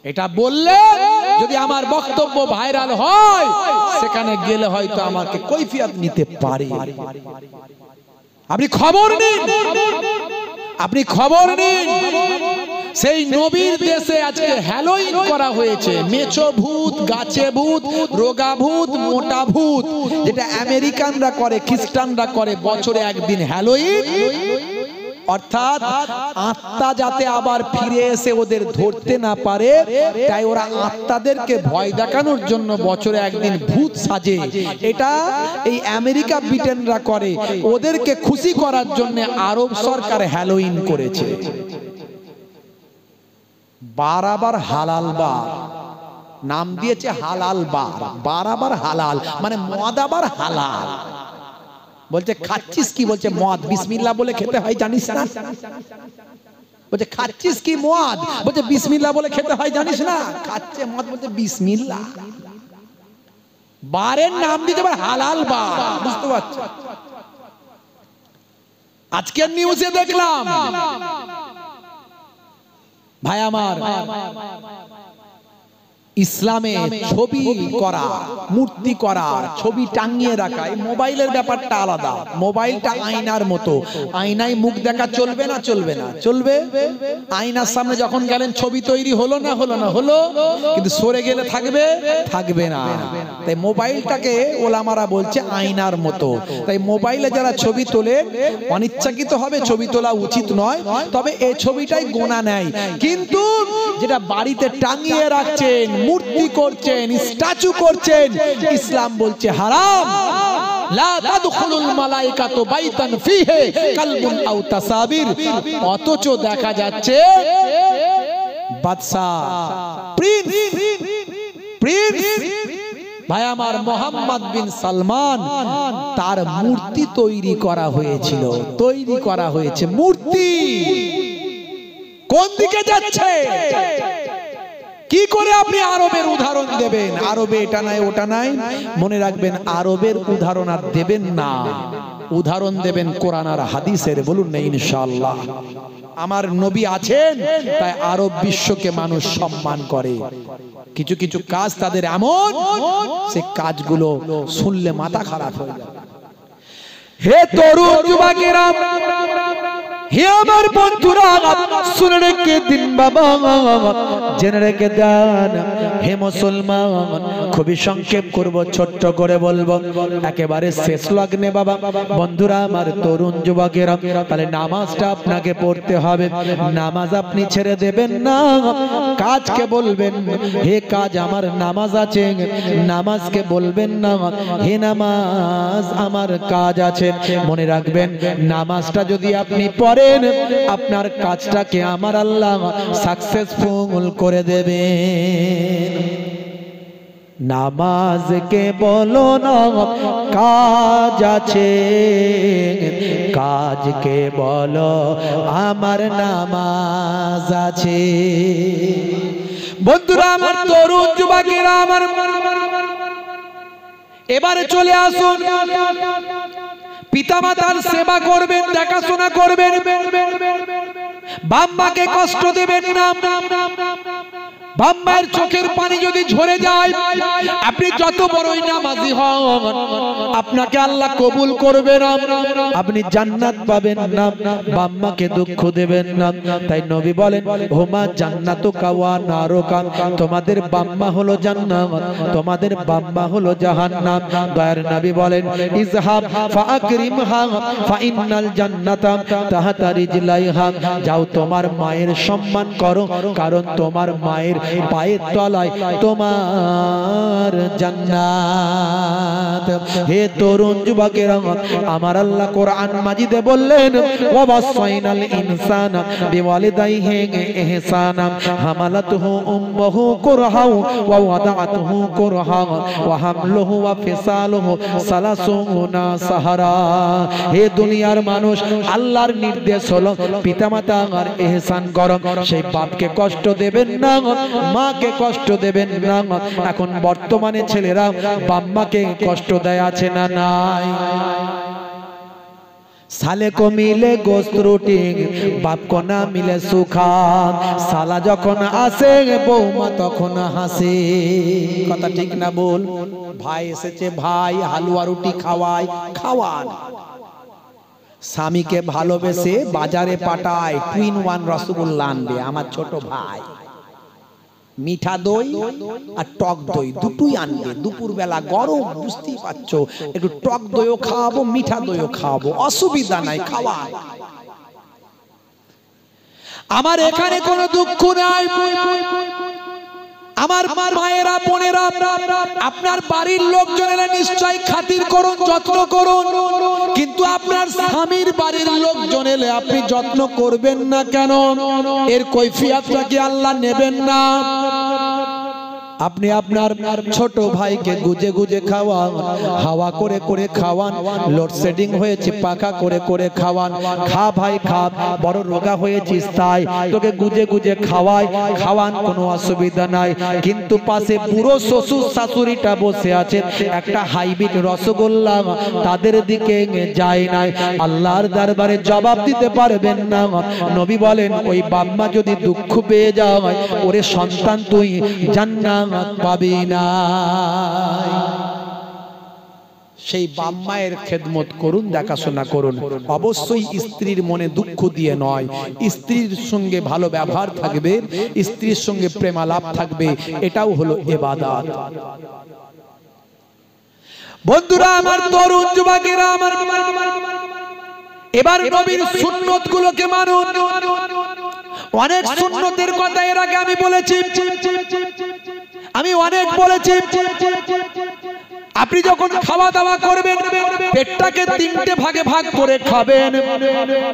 এটা বললে যদি আমার বক্তব্য ভাইরাল হয়, সেখানে গেলে হয়তো আমাকে কৈফিয়ত নিতে পারে। আপনি খবর নিন, আপনি খবর নিন। সেই নবীর দেশে আজকে হ্যালোইন করা হয়েছে। মেছো ভূত, গাছে ভূত, রোগা ভূত, মোটা ভূত, যেটা আমেরিকানরা করে, খ্রিস্টানরা করে বছরে একদিন হ্যালোইন। অর্থাৎ আত্মা যাতে আবার ফিরে এসে ওদের ধরতে না পারে, তাই ওরা আত্মাদেরকে ভয় দেখানোর জন্য বছরে একদিন ভূত সাজে। এটা এই আমেরিকা ব্রিটেনরা করে, ওদেরকে খুশি করার জন্য আরব সরকার হ্যালোইন করেছে। বারাবার হালাল বার নাম দিয়েছে, হালাল বার, বারাবার হালাল মানে মদ আবার হালাল। বলছে খাচ্ছিস কি? বলছে মদ, বিসমিল্লাহ বলে খেতে হয় জানিস না? বলছে খাচ্ছিস কি মদ? বলছে বিসমিল্লাহ বলে খেতে হয় জানিস না? খাচ্ছে মদ, বলছে বিসমিল্লাহ। বারের নাম দিতে পারে হালাল বার, বুঝতে পারছো? আজকের নিউজে দেখলাম ভাই আমার, ইসলামে ছবি করা, মূর্তি করা, ছবি টাঙিয়ে রাখা, এই মোবাইলের ব্যাপারটা আলাদা। মোবাইলটা আয়নার মতো, আয়নায় মুখ দেখা চলবে না? চলবে না। চলবে? আয়নার সামনে যখন গেলেন ছবি তৈরি হলো না? হলো না? হলো, কিন্তু সরে গেলে থাকবে? থাকবে না। তাই মোবাইলটাকে ওলামারা বলছে আয়নার মতো। তাই মোবাইলে যারা ছবি তোলে অনিচ্ছাকৃত হবে, ছবি তোলা উচিত নয়, তবে এই ছবিটাই গোনা নেয়। কিন্তু যেটা বাড়িতে টাঙিয়ে রাখছেন, মূর্তি করছেন, স্ট্যাচু করছেন, ইসলাম বলছে হারাম। লা তাদখুলুল মালাইকাতু বাইতান ফিহি কালবুন আও তাসাবির। অথচ দেখা যাচ্ছে বাদশা, প্রিন্স ভাই আমার মোহাম্মদ বিন সালমান, তার মূর্তি তৈরি করা হয়েছিল, তৈরি করা হয়েছে মূর্তি। কোন দিকে যাচ্ছে? কি করে আপনি আরবের উদাহরণ দেবেন? আরবে এটা নাই, ওটা নাই। মনে রাখবেন, আরবের উদাহরণ আর দেবেন না, উদাহরণ দেবেন কোরআন আর হাদিসের। বলুন না ইনশাআল্লাহ। আমার নবী আছেন, তাই আরব বিশ্বকে মানুষ সম্মান করে। কিছু কিছু কাজ তাদের এমন, সে কাজগুলো শুনলে মাথা খারাপ হয়ে যাবে। হে তরুণ যুবকেরা, হে আমার বন্ধুরা, শুনে রেখে দিন বাবা, জেনে রেখে দেন। হে মুসলমান, খুবই সংক্ষেপ করব, ছোট্ট করে বলবো, একেবারে শেষ লগ্নে বাবা। বন্ধুরা আমার, তরুণ যুবকেরা, তাহলে নামাজটা আপনাকে পড়তে হবে। নামাজ আপনি ছেড়ে দেবেন না। কাজকে বলবেন হে কাজ, আমার নামাজ আছে। নামাজকে বলবেন না হে নামাজ, আমার কাজ আছে। মনে রাখবেন, নামাজটা যদি আপনি পড়েন, আপনার কাজটাকে আমার আল্লাহ সাকসেসফুল করে দেবেন। নামাজকে বলো না কাজ আছে, কাজকে বলো আমার নামাজ আছে। বন্ধুরা আমার, তরুণ যুবকেরা আমার, এবারে চলে আসুন। পিতামাতার সেবা করবেন, দেখাশোনা করবেন, বাম্মাকে কষ্ট দেবেন না। বাম্মার চোখের পানি যদি ঝরে যায়, আপনি যত বড়ই নামাজি হন, আপনাকে আল্লাহ কবুল করবে না, আপনি জান্নাত পাবেন না। বাম্মাকে দুঃখ দেবেন না। তাই নবী বলেন, হুমা জান্নাতুকা ওয়া নারুকা, তোমাদের বাম্মা হলো জান্নাত, তোমাদের বাম্মা হলো জাহান্নাম। দয়ার নবী বলেন, ইজহাব ফাআকরিমহা ফাইন্নাল জান্নাতা তাহতা রিজলাইহা, যাও তোমার মায়ের সম্মান করো, কারণ তোমার মায়ের পায়ের তলায় তোমার জান্নাত। হে তরুণ যুবকেরা, আমার আল্লাহ কোরআন মাজিদে বললেন, ওয়াসাইনাল ইনসানা বিওয়ালিদাইহি ইহসানা হামালাতুহু উম্মুহু কুরহা ওয়া ওয়াদাআতুহু কুরহা ওয়া হামলুহু ওয়া ফিসালুহু সালাসুনা সাহারা। হে দুনিয়ার মানুষ, আল্লাহর নির্দেশ হলো পিতামাতার ইহসান করো। সেই বাপকে কষ্ট দেবেন না, মাকে কষ্ট দেবেন না। এখন বর্তমানে ছেলেরা বাম্মাকে কষ্ট দেয়, আছে না নাই? साले को मिले गोश्त रोटी बाप को ना मिले सुखा साला जखन आसे बौमा तखन हासे कथा ठीक ना बोल भाई एसेছে भाई हालुआ रुटी खावाय खावान স্বামীকে ভালোবেসে বাজারে পাঠায় টুইন ওয়ান রসগোল্লা আনবে আমার ছোট ভাই, মিঠা দই আর টক দই দুটোই আনবে। দুপুর বেলা গরম, বুঝতেই পারছো, একটু টক দইও খাওয়াবো, মিঠা দইও খাওয়াবো, অসুবিধা নাই, খাওয়া। আমার এখানে কোনো দুঃখ নাই। আমার মায়েরা, বোনেরা, আপনার বাড়ির লোকজনেরা নিশ্চয় খাতির করুন, যত্ন করুন, কিন্তু আপনার স্বামীর বাড়ির লোকজন এলে আপনি যত্ন করবেন না কেন? এর কৈফিয়তটা কি আল্লাহ নেবেন না? আপনি আপনার ছোট ভাইকে গুজে গুজে খাওয়ান, হাওয়া করে করে খাওয়ান, লোডশেডিং হয়েছে পাকা করে করে খাওয়ান, খা ভাই খা, বড় রোগা হয়েছিস তাই তোকে গুজে গুজে খাওয়ান, কোনো অসুবিধা নাই। কিন্তু পাশে পুরো শ্বশুর শাশুড়িটা বসে আছে, একটা হাইব্রিড রসগোল্লা তাদের দিকে যায় নাই, আল্লাহর দরবারে জবাব দিতে পারবেন না। নবী বলেন ওই বাম্মা যদি দুঃখ পেয়ে যায়, ওরে সন্তান তুই জান্নাত পাবি না। সেই বাম্মায়ের খেদমত করুন, দেখাশোনা করুন। অবশ্যই স্ত্রীর মনে দুঃখ দিয়ে নয়, স্ত্রীর সঙ্গে ভালো ব্যবহার থাকবে, স্ত্রীর সঙ্গে প্রেমালাপ থাকবে, এটাও হলো ইবাদত। বন্ধুরা আমার, তরুণ যুবকেরা আমার, এবার নবীর সুন্নতগুলোকে মানুন। অনেক সুন্নতের কথা এর আগে আমি বলেছি, আমি অনেক বলেছি। আপনি যখন খাওয়া দাওয়া করবেন পেটটাকে তিনটে ভাগে ভাগ করে খাবেন,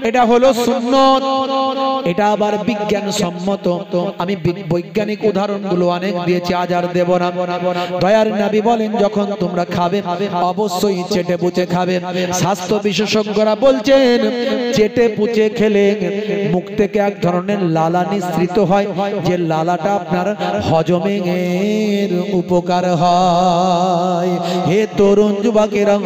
এটা হলো সুন্নত। এটা আবার বিজ্ঞান সম্মত। আমি বৈজ্ঞানিক উদাহরণগুলো অনেক দিয়েছি, আজ আর দেব না। দয়ার নবী বলেন যখন তোমরা খাবে অবশ্যই চেটে পুচে খাবে। স্বাস্থ্য বিশেষজ্ঞরা বলছেন চেটে পুচে খেলে মুখ থেকে এক ধরনের লালা নিঃসৃত হয়, যে লালাটা আপনার হজমের উপকার হয়। হে তরুণ যুবকেরা,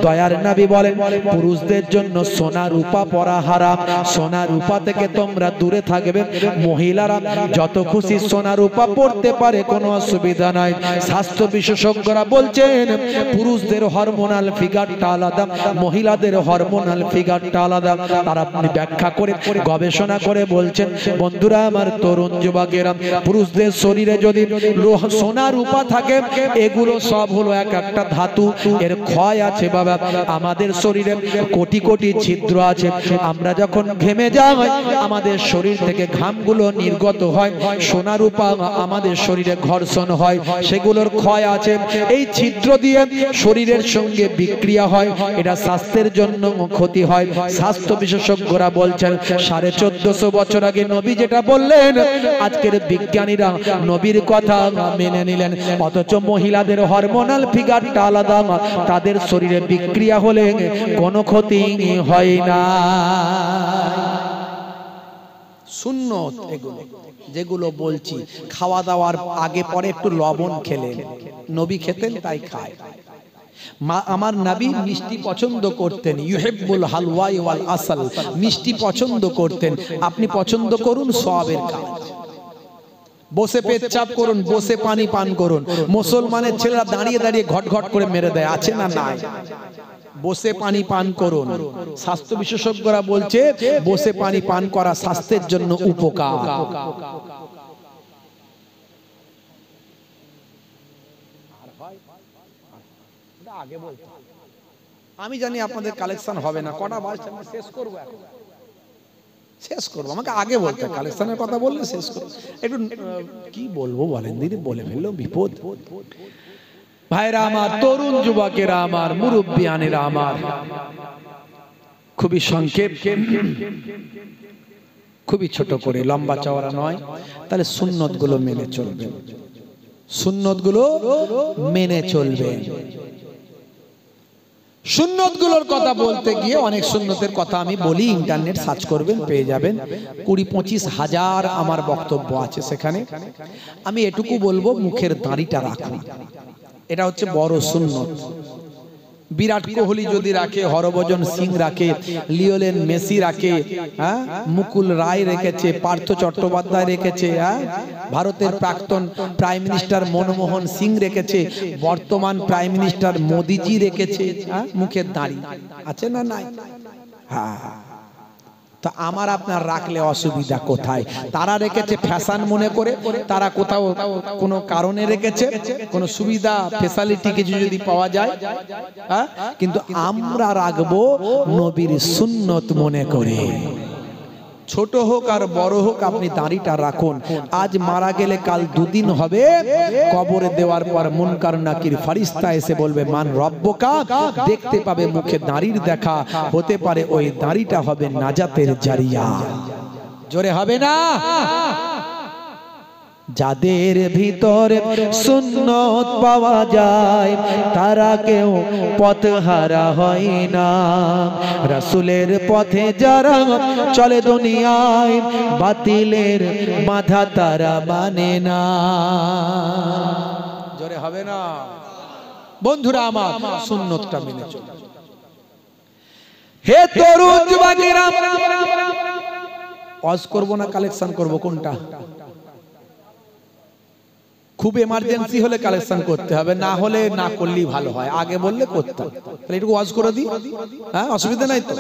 দয়ার নবী বলেন পুরুষদের জন্য সোনা রূপা পরা হারাম, সোনা রূপা থেকে তোমরা দূরে থাকবে। মহিলারা যত খুশি সোনা রূপা পড়তে পারে, কোনো অসুবিধা নাই। স্বাস্থ্য বিশেষজ্ঞরা বলছেন পুরুষদের হরমোনাল ফিগারটা আলাদা, মহিলাদের হরমোনাল ফিগারটা আলাদা। তারা ব্যাখ্যা করে গবেষণা করে বলছেন, বন্ধুরা আমার, তরুণ যুবকেরা, পুরুষদের শরীরে যদি সোনা রূপা থাকে, এগুলো সব হলো এক একটা ধাতু, এর ক্ষয় আছে বাবা। আমাদের শরীরে কোটি কোটি ছিদ্র আছে, আমরা যখন ঘেমে যাই আমাদের শরীর থেকে ঘামগুলো নির্গত হয়, সোনা রূপা আমাদের শরীরে ঘর্ষণ হয়, সেগুলোর ক্ষয় আছে। এই ছিদ্র দিয়ে শরীরের সঙ্গে বিক্রিয়া হয়, এটা স্বাস্থ্যের জন্য ক্ষতি হয়। স্বাস্থ্য বিশেষজ্ঞরা বলছেন 1450 বছর আগে নবী যেটা বললেন, আজকের বিজ্ঞানীরা নবীর কথা মেনে নিলেন, অথচ মহিলাদের হরমোনাল ফিগারটা আলাদা, তাদের শরীরে বিক্রিয়া হলে কোনো ক্ষতি হয় না। সুন্নত এগুলো যেগুলো বলছি, খাওয়া দাওয়ার আগে পরে একটু লবণ খেলেন, নবী খেতেন তাই খায়। আমার নবী মিষ্টি পছন্দ করতেন, ইউহিব্বুল হালওয়া ওয়াল আসাল, মিষ্টি পছন্দ করতেন। আপনি পছন্দ করুন, সওয়াবের কাজ। বসে পেচ্ছাপ করুন, বসে পানি পান করুন। মুসলমানের ছেলেরা দাঁড়িয়ে দাঁড়িয়ে ঘট ঘট করে মেরে দেয়, আছে না নাই? বসে পানি পান করুন। স্বাস্থ্য বিশেষজ্ঞরা বলছে বসে পানি পান করা স্বাস্থ্যের জন্য উপকার। আমি জানি আপনাদের কালেকশন হবে না, কটা বাজছে, আমি শেষ করবো, শেষ করবো। আমাকে আগে বলতে, কালেকশনের কথা বললে শেষ করবো। একটু কি বলবো বলেন দিদি, বলে ফেললো বিপদ। ভাইরা আমার, তরুণ যুবকেরা আমার, মুরব্বিয়ানেরা আমার, খুবই সংক্ষেপ, খুবই ছোট করে, লম্বা চওড়া নয়। তাহলে সুন্নত গুলো মেনে চলবে, সুন্নত গুলো মেনে চলবে। সুন্নত গুলোর কথা বলতে গিয়ে অনেক সুন্নতের কথা আমি বলি, ইন্টারনেট সার্চ করবেন পেয়ে যাবেন। 20-25 হাজার আমার বক্তব্য আছে সেখানে। আমি এটুকু বলবো, মুখের দাড়িটা রাখুন, এটা হচ্ছে বড় সুন্নত। বিরাট কোহলি যদি রাখে, হরভজন সিং রাখে, লিওনেল মেসি রাখে, হ্যাঁ, মুকুল রায় রেখেছে, পার্থ চট্টোপাধ্যায় রেখেছে, হ্যাঁ, ভারতের প্রাক্তন প্রাইম মিনিস্টার মনমোহন সিং রেখেছে, বর্তমান প্রাইম মিনিস্টার মোদিজি রেখেছে, হ্যাঁ, মুখের দাড়ি আছে না নাই? হ্যাঁ, তো আমার আপনার রাখলে অসুবিধা কোথায়? তারা রেখেছে ফ্যাশন মনে করে, তারা কোথাও কোনো কারণে রেখেছে, কোনো সুবিধা ফ্যাসিলিটি কিছু যদি পাওয়া যায়, হ্যাঁ, কিন্তু আমরা রাখবো নবীর সুন্নত মনে করে। ছোট হোক আর বড় হোক আপনি দাড়িটা রাখুন। আজ মারা গেলে কাল দুদিন হবে, কবরে দেওয়ার পর মুনকার নাকির ফারিস্তা এসে বলবে মান রব্বুকা, দেখতে পাবে মুখে দাড়ির দেখা, হতে পারে ওই দাড়িটা হবে নাজাতের জারিয়া। জোরে হবে না? যাদের ভিতরে সুন্নত পাওয়া যায় তারা কেউ পথহারা হয় না। রাসূলের পথে যারা চলে দুনিয়ায় বাতিলের বাধা তারা মানে না। জোরে হবে না? বন্ধুরা আমার, সুন্নতটা মেনে চলুন। হে তরুণ যুবকেরা, ওয়াজ করব না কালেকশন করব, কোনটা? খুব এমার্জেন্সি হলে কালেকশন করতে হবে, না হলে না করলেই ভালো হয়। আগে বললে করতাম, তাহলে একটু ওয়াজ করে দিই, হ্যাঁ, অসুবিধা নাই তো।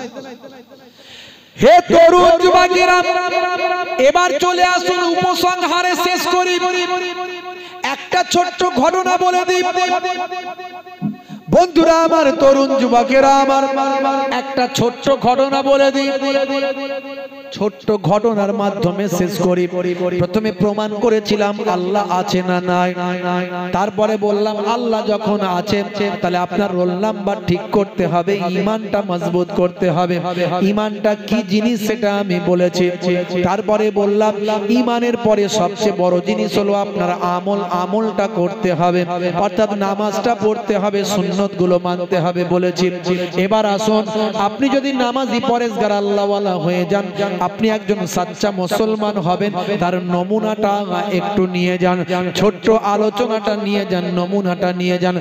হে তরুণ যুবকেরা, এবার চলে আসুন উপসংহারে শেষ করি। একটা ছোট্ট ঘটনা বলে দিই বন্ধুরা আমার, তরুণ যুবকেরা আমার, একটা ছোট্ট ঘটনা বলে দিই। ছোট্ট ঘটনার মাধ্যমে শেষ করি। প্রথমে প্রমাণ করেছিলাম আল্লাহ আছে না নাই, তারপরে বললাম আল্লাহ যখন আছে তাহলে আপনার রোল নাম্বার ঠিক করতে হবে, ঈমানটা মজবুত করতে হবে। ঈমানটা কি জিনিস সেটা আমি বলেছি। তারপরে বললাম ঈমানের পরে সবচেয়ে বড় জিনিস হলো আপনার আমল। আমলটা করতে হবে, অর্থাৎ নামাজটা পড়তে হবে, সুন্নত গুলো মানতে হবে বলেছি। এবার আসুন, আপনি যদি নামাজি পরেজগার আল্লাহওয়ালা হয়ে যান, আপনি একজন সাচ্চা মুসলমান হবেন, তার নমুনাটা একটু নিয়ে যান, ছোট্ট আলোচনাটা নিয়ে যান, নমুনাটা নিয়ে যান।